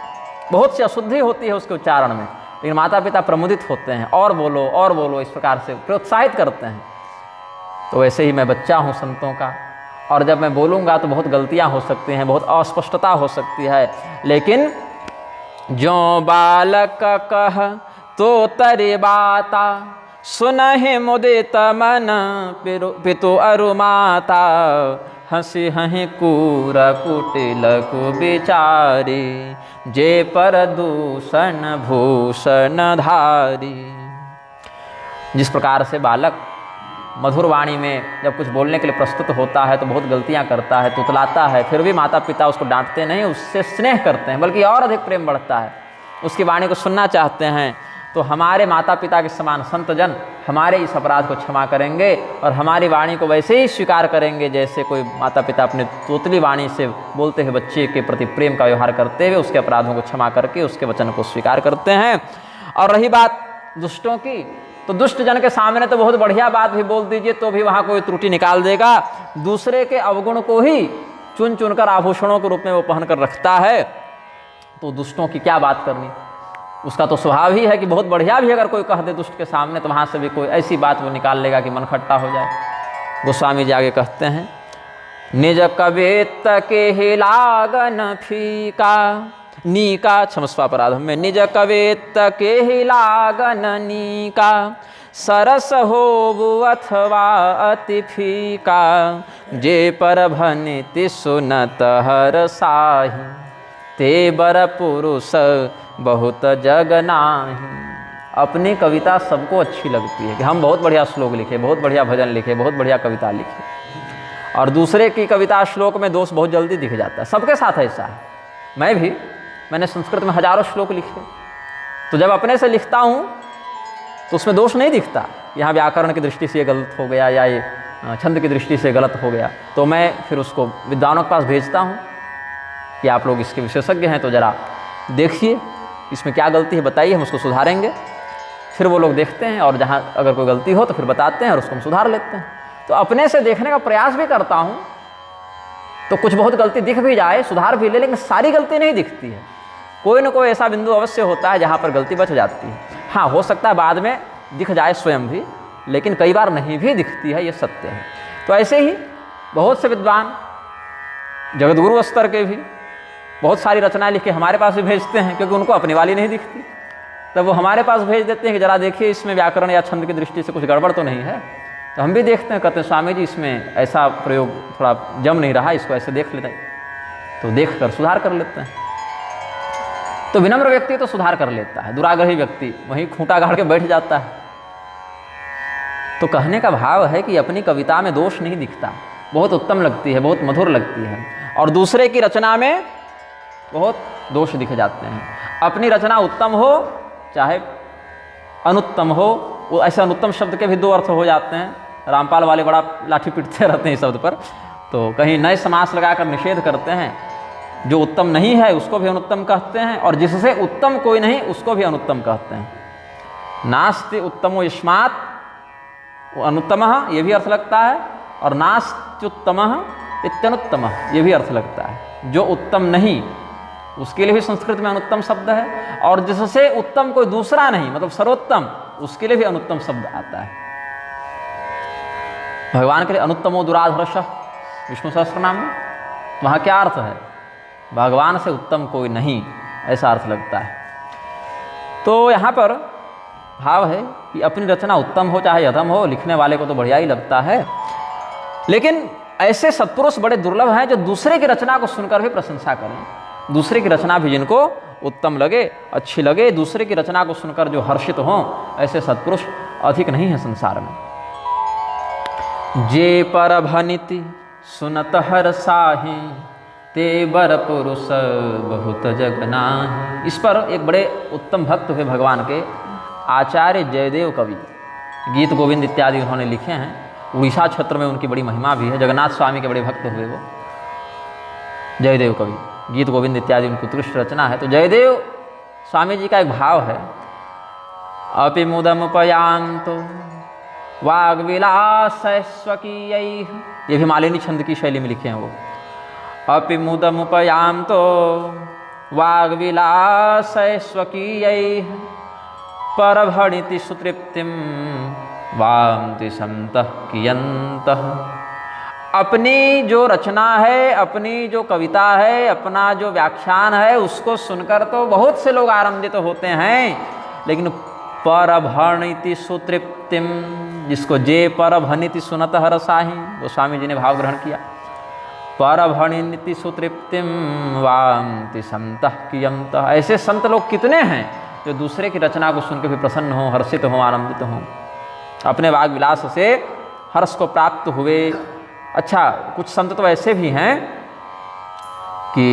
बहुत सी अशुद्धि होती है उसके उच्चारण में, लेकिन माता पिता प्रमुदित होते हैं, और बोलो, इस प्रकार से प्रोत्साहित करते हैं। तो वैसे ही मैं बच्चा हूँ संतों का, और जब मैं बोलूँगा तो बहुत गलतियाँ हो सकती हैं, बहुत अस्पष्टता हो सकती है, लेकिन जो बालक कह तो तरे बाता, सुनहि मुदित मन पितु अरु माता, हंसी हहीं कूर कुटिल कु बिचारी, जे पर दूषण भूषण धारी। जिस प्रकार से बालक मधुर वाणी में जब कुछ बोलने के लिए प्रस्तुत होता है तो बहुत गलतियां करता है, तुतलाता है, फिर भी माता पिता उसको डांटते नहीं, उससे स्नेह करते हैं, बल्कि और अधिक प्रेम बढ़ता है, उसकी वाणी को सुनना चाहते हैं। तो हमारे माता पिता के समान संत जन हमारे इस अपराध को क्षमा करेंगे और हमारी वाणी को वैसे ही स्वीकार करेंगे जैसे कोई माता पिता अपने तोतली वाणी से बोलते हुए बच्चे के प्रति प्रेम का व्यवहार करते हुए उसके अपराधों को क्षमा करके उसके वचन को स्वीकार करते हैं। और रही बात दुष्टों की, तो दुष्ट जन के सामने तो बहुत बढ़िया बात भी बोल दीजिए तो भी वहाँ कोई त्रुटि निकाल देगा। दूसरे के अवगुण को ही चुन चुनकर आभूषणों के रूप में वो पहन कर रखता है, तो दुष्टों की क्या बात करनी। उसका तो स्वभाव ही है कि बहुत बढ़िया भी अगर कोई कह दे दुष्ट के सामने तो वहाँ से भी कोई ऐसी बात वो निकाल लेगा कि मन खट्टा हो जाए। गोस्वामी जी आगे कहते हैं, निज कवित के ही लागन फीका नीका, क्षमस्वापराध में, निज कवित के ही लागन नीका, सरस हो अथवा अति फीका, जे पर भनिति सुनत हर साही, ते बर पुरुष बहुत जग नाही। अपनी कविता सबको अच्छी लगती है कि हम बहुत बढ़िया श्लोक लिखे, बहुत बढ़िया भजन लिखे, बहुत बढ़िया कविता लिखे, और दूसरे की कविता श्लोक में दोष बहुत जल्दी दिख जाता है। सबके साथ ऐसा है। मैंने संस्कृत में हजारों श्लोक लिखे, तो जब अपने से लिखता हूँ तो उसमें दोष नहीं दिखता, यहाँ व्याकरण की दृष्टि से ये गलत हो गया या ये छंद की दृष्टि से गलत हो गया, तो मैं फिर उसको विद्वानों के पास भेजता हूँ कि आप लोग इसके विशेषज्ञ हैं तो ज़रा देखिए इसमें क्या गलती है, बताइए, हम उसको सुधारेंगे। फिर वो लोग देखते हैं और जहाँ अगर कोई गलती हो तो फिर बताते हैं और उसको हम सुधार लेते हैं। तो अपने से देखने का प्रयास भी करता हूँ, तो कुछ बहुत गलती दिख भी जाए, सुधार भी ले, लेकिन सारी गलती नहीं दिखती है। कोई ना कोई ऐसा बिंदु अवश्य होता है जहाँ पर गलती बच जाती है। हाँ, हो सकता है बाद में दिख जाए स्वयं भी, लेकिन कई बार नहीं भी दिखती है, ये सत्य है। तो ऐसे ही बहुत से विद्वान जगतगुरु स्तर के भी बहुत सारी रचनाएं लिख के हमारे पास भी भेजते हैं, क्योंकि उनको अपनी वाली नहीं दिखती, तब वो हमारे पास भेज देते हैं कि ज़रा देखिए इसमें व्याकरण या छंद की दृष्टि से कुछ गड़बड़ तो नहीं है। तो हम भी देखते हैं, कहते हैं स्वामी जी इसमें ऐसा प्रयोग थोड़ा जम नहीं रहा, इसको ऐसे देख लेते हैं, तो देख कर सुधार कर लेते हैं। तो विनम्र व्यक्ति तो सुधार कर लेता है, दुराग्रही व्यक्ति वहीं खूंटा गाड़ के बैठ जाता है। तो कहने का भाव है कि अपनी कविता में दोष नहीं दिखता, बहुत उत्तम लगती है, बहुत मधुर लगती है, और दूसरे की रचना में बहुत दोष दिख जाते हैं। अपनी रचना उत्तम हो चाहे अनुत्तम हो, वो ऐसे अनुत्तम शब्द के भी दो अर्थ हो जाते हैं। रामपाल वाले बड़ा लाठी पीटते रहते हैं इस शब्द पर, तो कहीं नए समास लगाकर निषेध करते हैं, जो उत्तम नहीं है उसको भी अनुत्तम कहते हैं, और जिससे उत्तम कोई नहीं उसको भी अनुत्तम कहते हैं। नास्ति उत्तमो यस्मात्, वो अनुत्तमः ये भी अर्थ लगता है, और नास्त्युत्तमः इत्यनुत्तमः ये भी अर्थ लगता है। जो उत्तम नहीं उसके लिए भी संस्कृत में अनुत्तम शब्द है, और जिससे उत्तम कोई दूसरा नहीं मतलब सर्वोत्तम, उसके लिए भी अनुत्तम शब्द आता है। भगवान के लिए अनुत्तमो दुराधर्ष विष्णु सहस्त्रनाम में, वहाँ क्या अर्थ है? भगवान से उत्तम कोई नहीं, ऐसा अर्थ लगता है। तो यहाँ पर भाव है कि अपनी रचना उत्तम हो चाहे अधम हो, लिखने वाले को तो बढ़िया ही लगता है, लेकिन ऐसे सत्पुरुष बड़े दुर्लभ हैं जो दूसरे की रचना को सुनकर भी प्रशंसा करें, दूसरे की रचना भी जिनको उत्तम लगे, अच्छी लगे, दूसरे की रचना को सुनकर जो हर्षित हों, ऐसे सत्पुरुष अधिक नहीं है संसार में। जे पर भनिति सुनत हर साही, ते बर पुरुष बहुत जगना। इस पर एक बड़े उत्तम भक्त हुए भगवान के आचार्य जयदेव कवि, गीत गोविंद इत्यादि उन्होंने लिखे हैं। उड़ीसा क्षेत्र में उनकी बड़ी महिमा भी है। जगन्नाथ स्वामी के बड़े भक्त हुए वो जयदेव कवि, गीत गोविंद इत्यादि उनकी उत्कृष्ट रचना है। तो जयदेव स्वामी जी का एक भाव है, अपि मुदमुपयान्तो वाग्विलास स्वकीयैः, ये भी मालिनी छंद की शैली में लिखे हैं वो। अपि मुदमुपयान्तो वाग्विलास स्वकीयैः परभणिति सुतृप्तिं वान्ति सन्तः कियन्तः। अपनी जो रचना है, अपनी जो कविता है, अपना जो व्याख्यान है, उसको सुनकर तो बहुत से लोग आनंदित होते हैं, लेकिन परभणिति सुतृप्तिम, जिसको जे परभणिति सुनत हरसाहि, गोस्वामी जी ने भाव ग्रहण किया। परभणिति सुतृप्तिम वान्ति संतः कियन्तः। ऐसे संत लोग कितने हैं जो दूसरे की रचना को सुनकर भी प्रसन्न हो, हर्षित हो, आनंदित हो, अपने वाग विलास से हर्ष को प्राप्त हुए। अच्छा, कुछ संत तो ऐसे भी हैं कि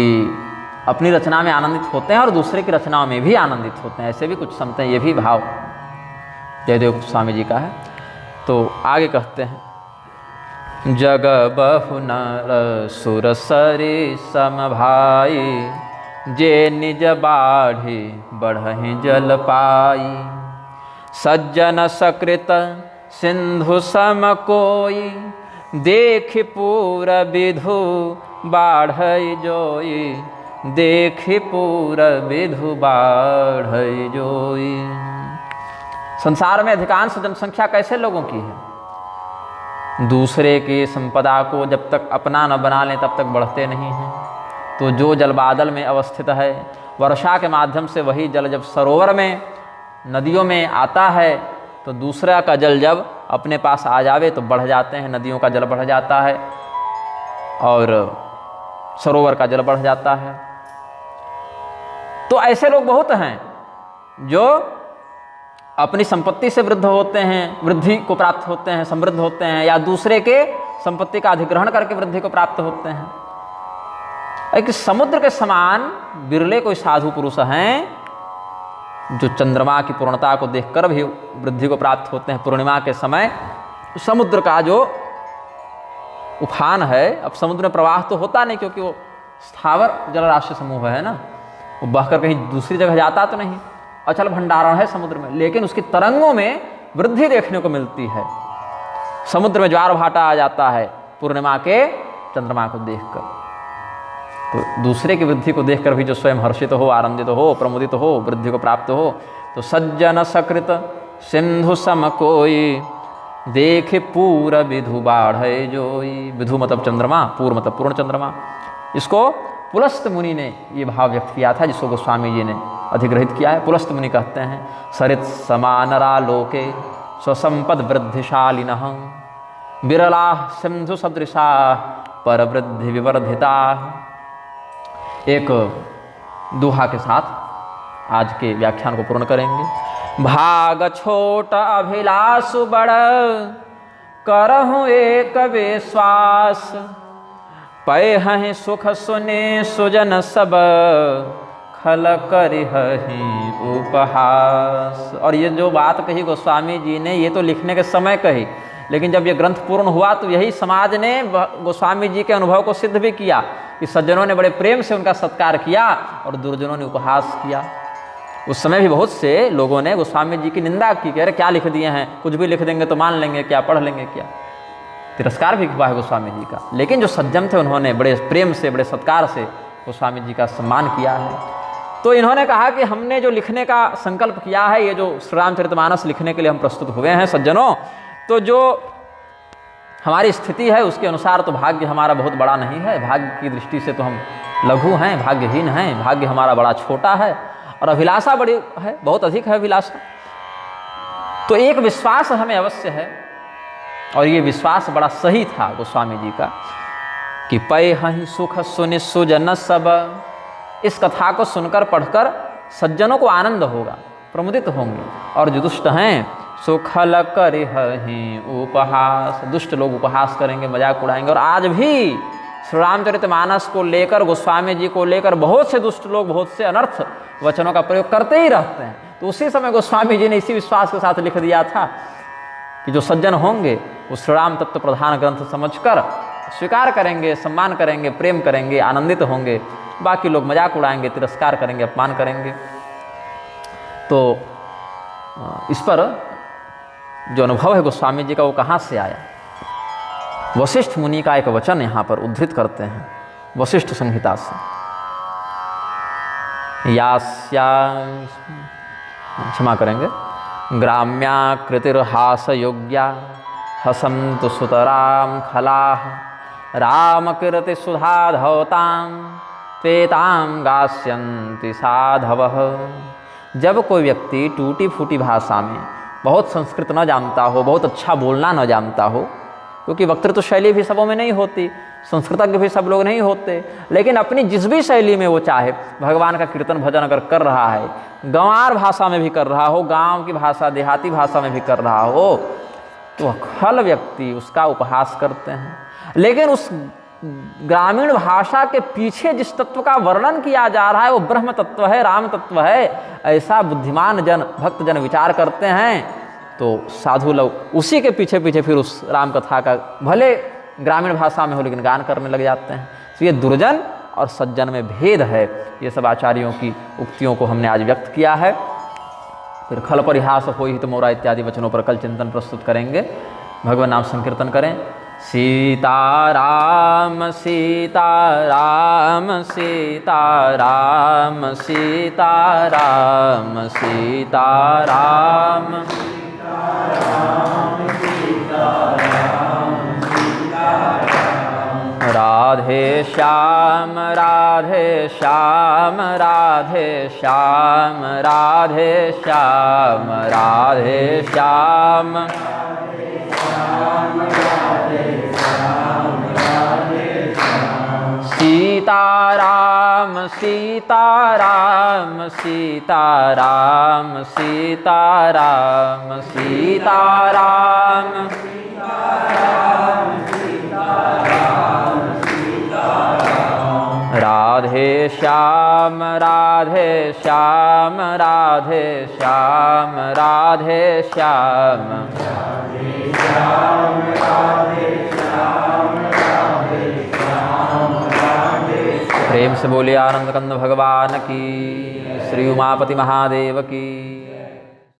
अपनी रचना में आनंदित होते हैं और दूसरे की रचनाओं में भी आनंदित होते हैं। ऐसे भी कुछ संत हैं। ये भी भाव जयदेव स्वामी जी का है। तो आगे कहते हैं, जग बहु नर सुर सरि समभाई, जे निज बाढ़ी बढ़हि जल पाई। सज्जन सकृत सिंधु सम कोई, देख पूर विधु बाढ़ई जोई। देख पूर विधु बाढ़ई जोई। संसार में अधिकांश जनसंख्या कैसे लोगों की है? दूसरे की संपदा को जब तक अपना न बना लें तब तक बढ़ते नहीं हैं। तो जो जल बादल में अवस्थित है, वर्षा के माध्यम से वही जल जब सरोवर में, नदियों में आता है, तो दूसरा का जल जब अपने पास आ जावे तो बढ़ जाते हैं। नदियों का जल बढ़ जाता है और सरोवर का जल बढ़ जाता है। तो ऐसे लोग बहुत हैं जो अपनी संपत्ति से वृद्ध होते हैं, वृद्धि को प्राप्त होते हैं, समृद्ध होते हैं, या दूसरे के संपत्ति का अधिग्रहण करके वृद्धि को प्राप्त होते हैं। एक समुद्र के समान बिरले कोई साधु पुरुष हैं जो चंद्रमा की पूर्णता को देखकर भी वृद्धि को प्राप्त होते हैं। पूर्णिमा के समय समुद्र का जो उफान है, अब समुद्र में प्रवाह तो होता नहीं क्योंकि वो स्थावर जलराशि समूह है ना, वो बहकर कहीं दूसरी जगह जाता तो नहीं, अचल भंडारण है समुद्र में, लेकिन उसकी तरंगों में वृद्धि देखने को मिलती है। समुद्र में ज्वार भाटा आ जाता है पूर्णिमा के चंद्रमा को देखकर। तो दूसरे की वृद्धि को देखकर भी जो स्वयं हर्षित हो, आनंदित हो, प्रमुदित हो, वृद्धि को प्राप्त हो। तो सज्जन सकृत सिंधु सम कोई, देख पूर विधु बाढ़े जोई। विधु मतलब चंद्रमा, पूर्व मतलब पूर्ण चंद्रमा। इसको पुलस्त मुनि ने ये भाव व्यक्त किया था, जिसको गोस्वामी जी ने अधिग्रहित किया है। पुलस्त मुनि कहते हैं, सरित समानरा लोके स्वसंपद वृद्धिशालिनः, विरला सिंधु सदृशा पर वृद्धि विवर्धिता। एक दोहा के साथ आज के व्याख्यान को पूर्ण करेंगे। भाग छोट अभिलाषु बड़, करहु एक विश्वास। पैहहि सुख सुने सुजन सब, खल करिहहि उपहास। और ये जो बात कही गोस्वामी जी ने, ये तो लिखने के समय कही, लेकिन जब ये ग्रंथ पूर्ण हुआ तो यही समाज ने गोस्वामी जी के अनुभव को सिद्ध भी किया कि सज्जनों ने बड़े प्रेम से उनका सत्कार किया और दुर्जनों ने उपहास किया। उस समय भी बहुत से लोगों ने गोस्वामी जी की निंदा की कि अरे क्या लिख दिए हैं, कुछ भी लिख देंगे तो मान लेंगे क्या, पढ़ लेंगे क्या। तिरस्कार भी हुआ है गोस्वामी जी का, लेकिन जो सज्जन थे उन्होंने बड़े प्रेम से, बड़े सत्कार से गोस्वामी जी का सम्मान किया है। तो इन्होंने कहा कि हमने जो लिखने का संकल्प किया है, ये जो श्री रामचरितमानस लिखने के लिए हम प्रस्तुत हुए हैं सज्जनों, तो जो हमारी स्थिति है उसके अनुसार तो भाग्य हमारा बहुत बड़ा नहीं है। भाग्य की दृष्टि से तो हम लघु हैं, भाग्यहीन हैं, भाग्य हमारा बड़ा छोटा है और अभिलाषा बड़ी है, बहुत अधिक है अभिलाषा। तो एक विश्वास हमें अवश्य है, और ये विश्वास बड़ा सही था गोस्वामी जी का कि पैहहि सुख सुनि सुजन सब। इस कथा को सुनकर पढ़कर सज्जनों को आनंद होगा, प्रमुदित होंगे, और जो दुष्ट हैं सुखल करिहहि उपहास। दुष्ट लोग उपहास करेंगे, मजाक उड़ाएंगे। और आज भी श्री रामचरितमानस को लेकर, गोस्वामी जी को लेकर बहुत से दुष्ट लोग बहुत से अनर्थ वचनों का प्रयोग करते ही रहते हैं। तो उसी समय गोस्वामी जी ने इसी विश्वास के साथ लिख दिया था कि जो सज्जन होंगे वो श्री राम तत्व प्रधान ग्रंथ समझकर स्वीकार करेंगे, सम्मान करेंगे, प्रेम करेंगे, आनंदित होंगे। बाकी लोग मजाक उड़ाएंगे, तिरस्कार करेंगे, अपमान करेंगे। तो इस पर जो अनुभव है गोस्वामी जी का वो कहाँ से आया? वशिष्ठ मुनि का एक वचन यहाँ पर उद्धृत करते हैं वशिष्ठ संहिता से। यास्या, क्षमा करेंगे, ग्राम्याकृतिर्हास योग्या हसन्तु सुतराम खलाः रामकीर्ति सुधा धवतां त्वेतां गास्यन्ति साधवः। जब कोई व्यक्ति टूटी फूटी भाषा में, बहुत संस्कृत न जानता हो, बहुत अच्छा बोलना न जानता हो, क्योंकि वक्तृत्व शैली भी सबों में नहीं होती, संस्कृतज्ञ भी सब लोग नहीं होते, लेकिन अपनी जिस भी शैली में वो चाहे भगवान का कीर्तन भजन अगर कर रहा है, गंवार भाषा में भी कर रहा हो, गांव की भाषा देहाती भाषा में भी कर रहा हो, तो खल व्यक्ति उसका उपहास करते हैं। लेकिन उस ग्रामीण भाषा के पीछे जिस तत्व का वर्णन किया जा रहा है वो ब्रह्म तत्व है, राम तत्व है, ऐसा बुद्धिमान जन, भक्त जन विचार करते हैं। तो साधु लोग उसी के पीछे पीछे फिर उस राम कथा का भले ग्रामीण भाषा में हो लेकिन गान करने लग जाते हैं। तो ये दुर्जन और सज्जन में भेद है। ये सब आचार्यों की उक्तियों को हमने आज व्यक्त किया है। फिर खल परिहास हो ही तो मोरा इत्यादि वचनों पर कल चिंतन प्रस्तुत करेंगे। भगवान नाम संकीर्तन करें। सीताराम सीताराम सीताराम सीताराम सीताराम राधे श्याम राधे श्याम राधे श्याम राधे श्याम राधे श्याम सीताराम सीताराम सीताराम सीताराम सीताराम राधे श्याम राधे श्याम राधे श्याम राधे श्याम प्रेम से बोले आनंद कंद भगवान की, श्री उमापति महादेव की।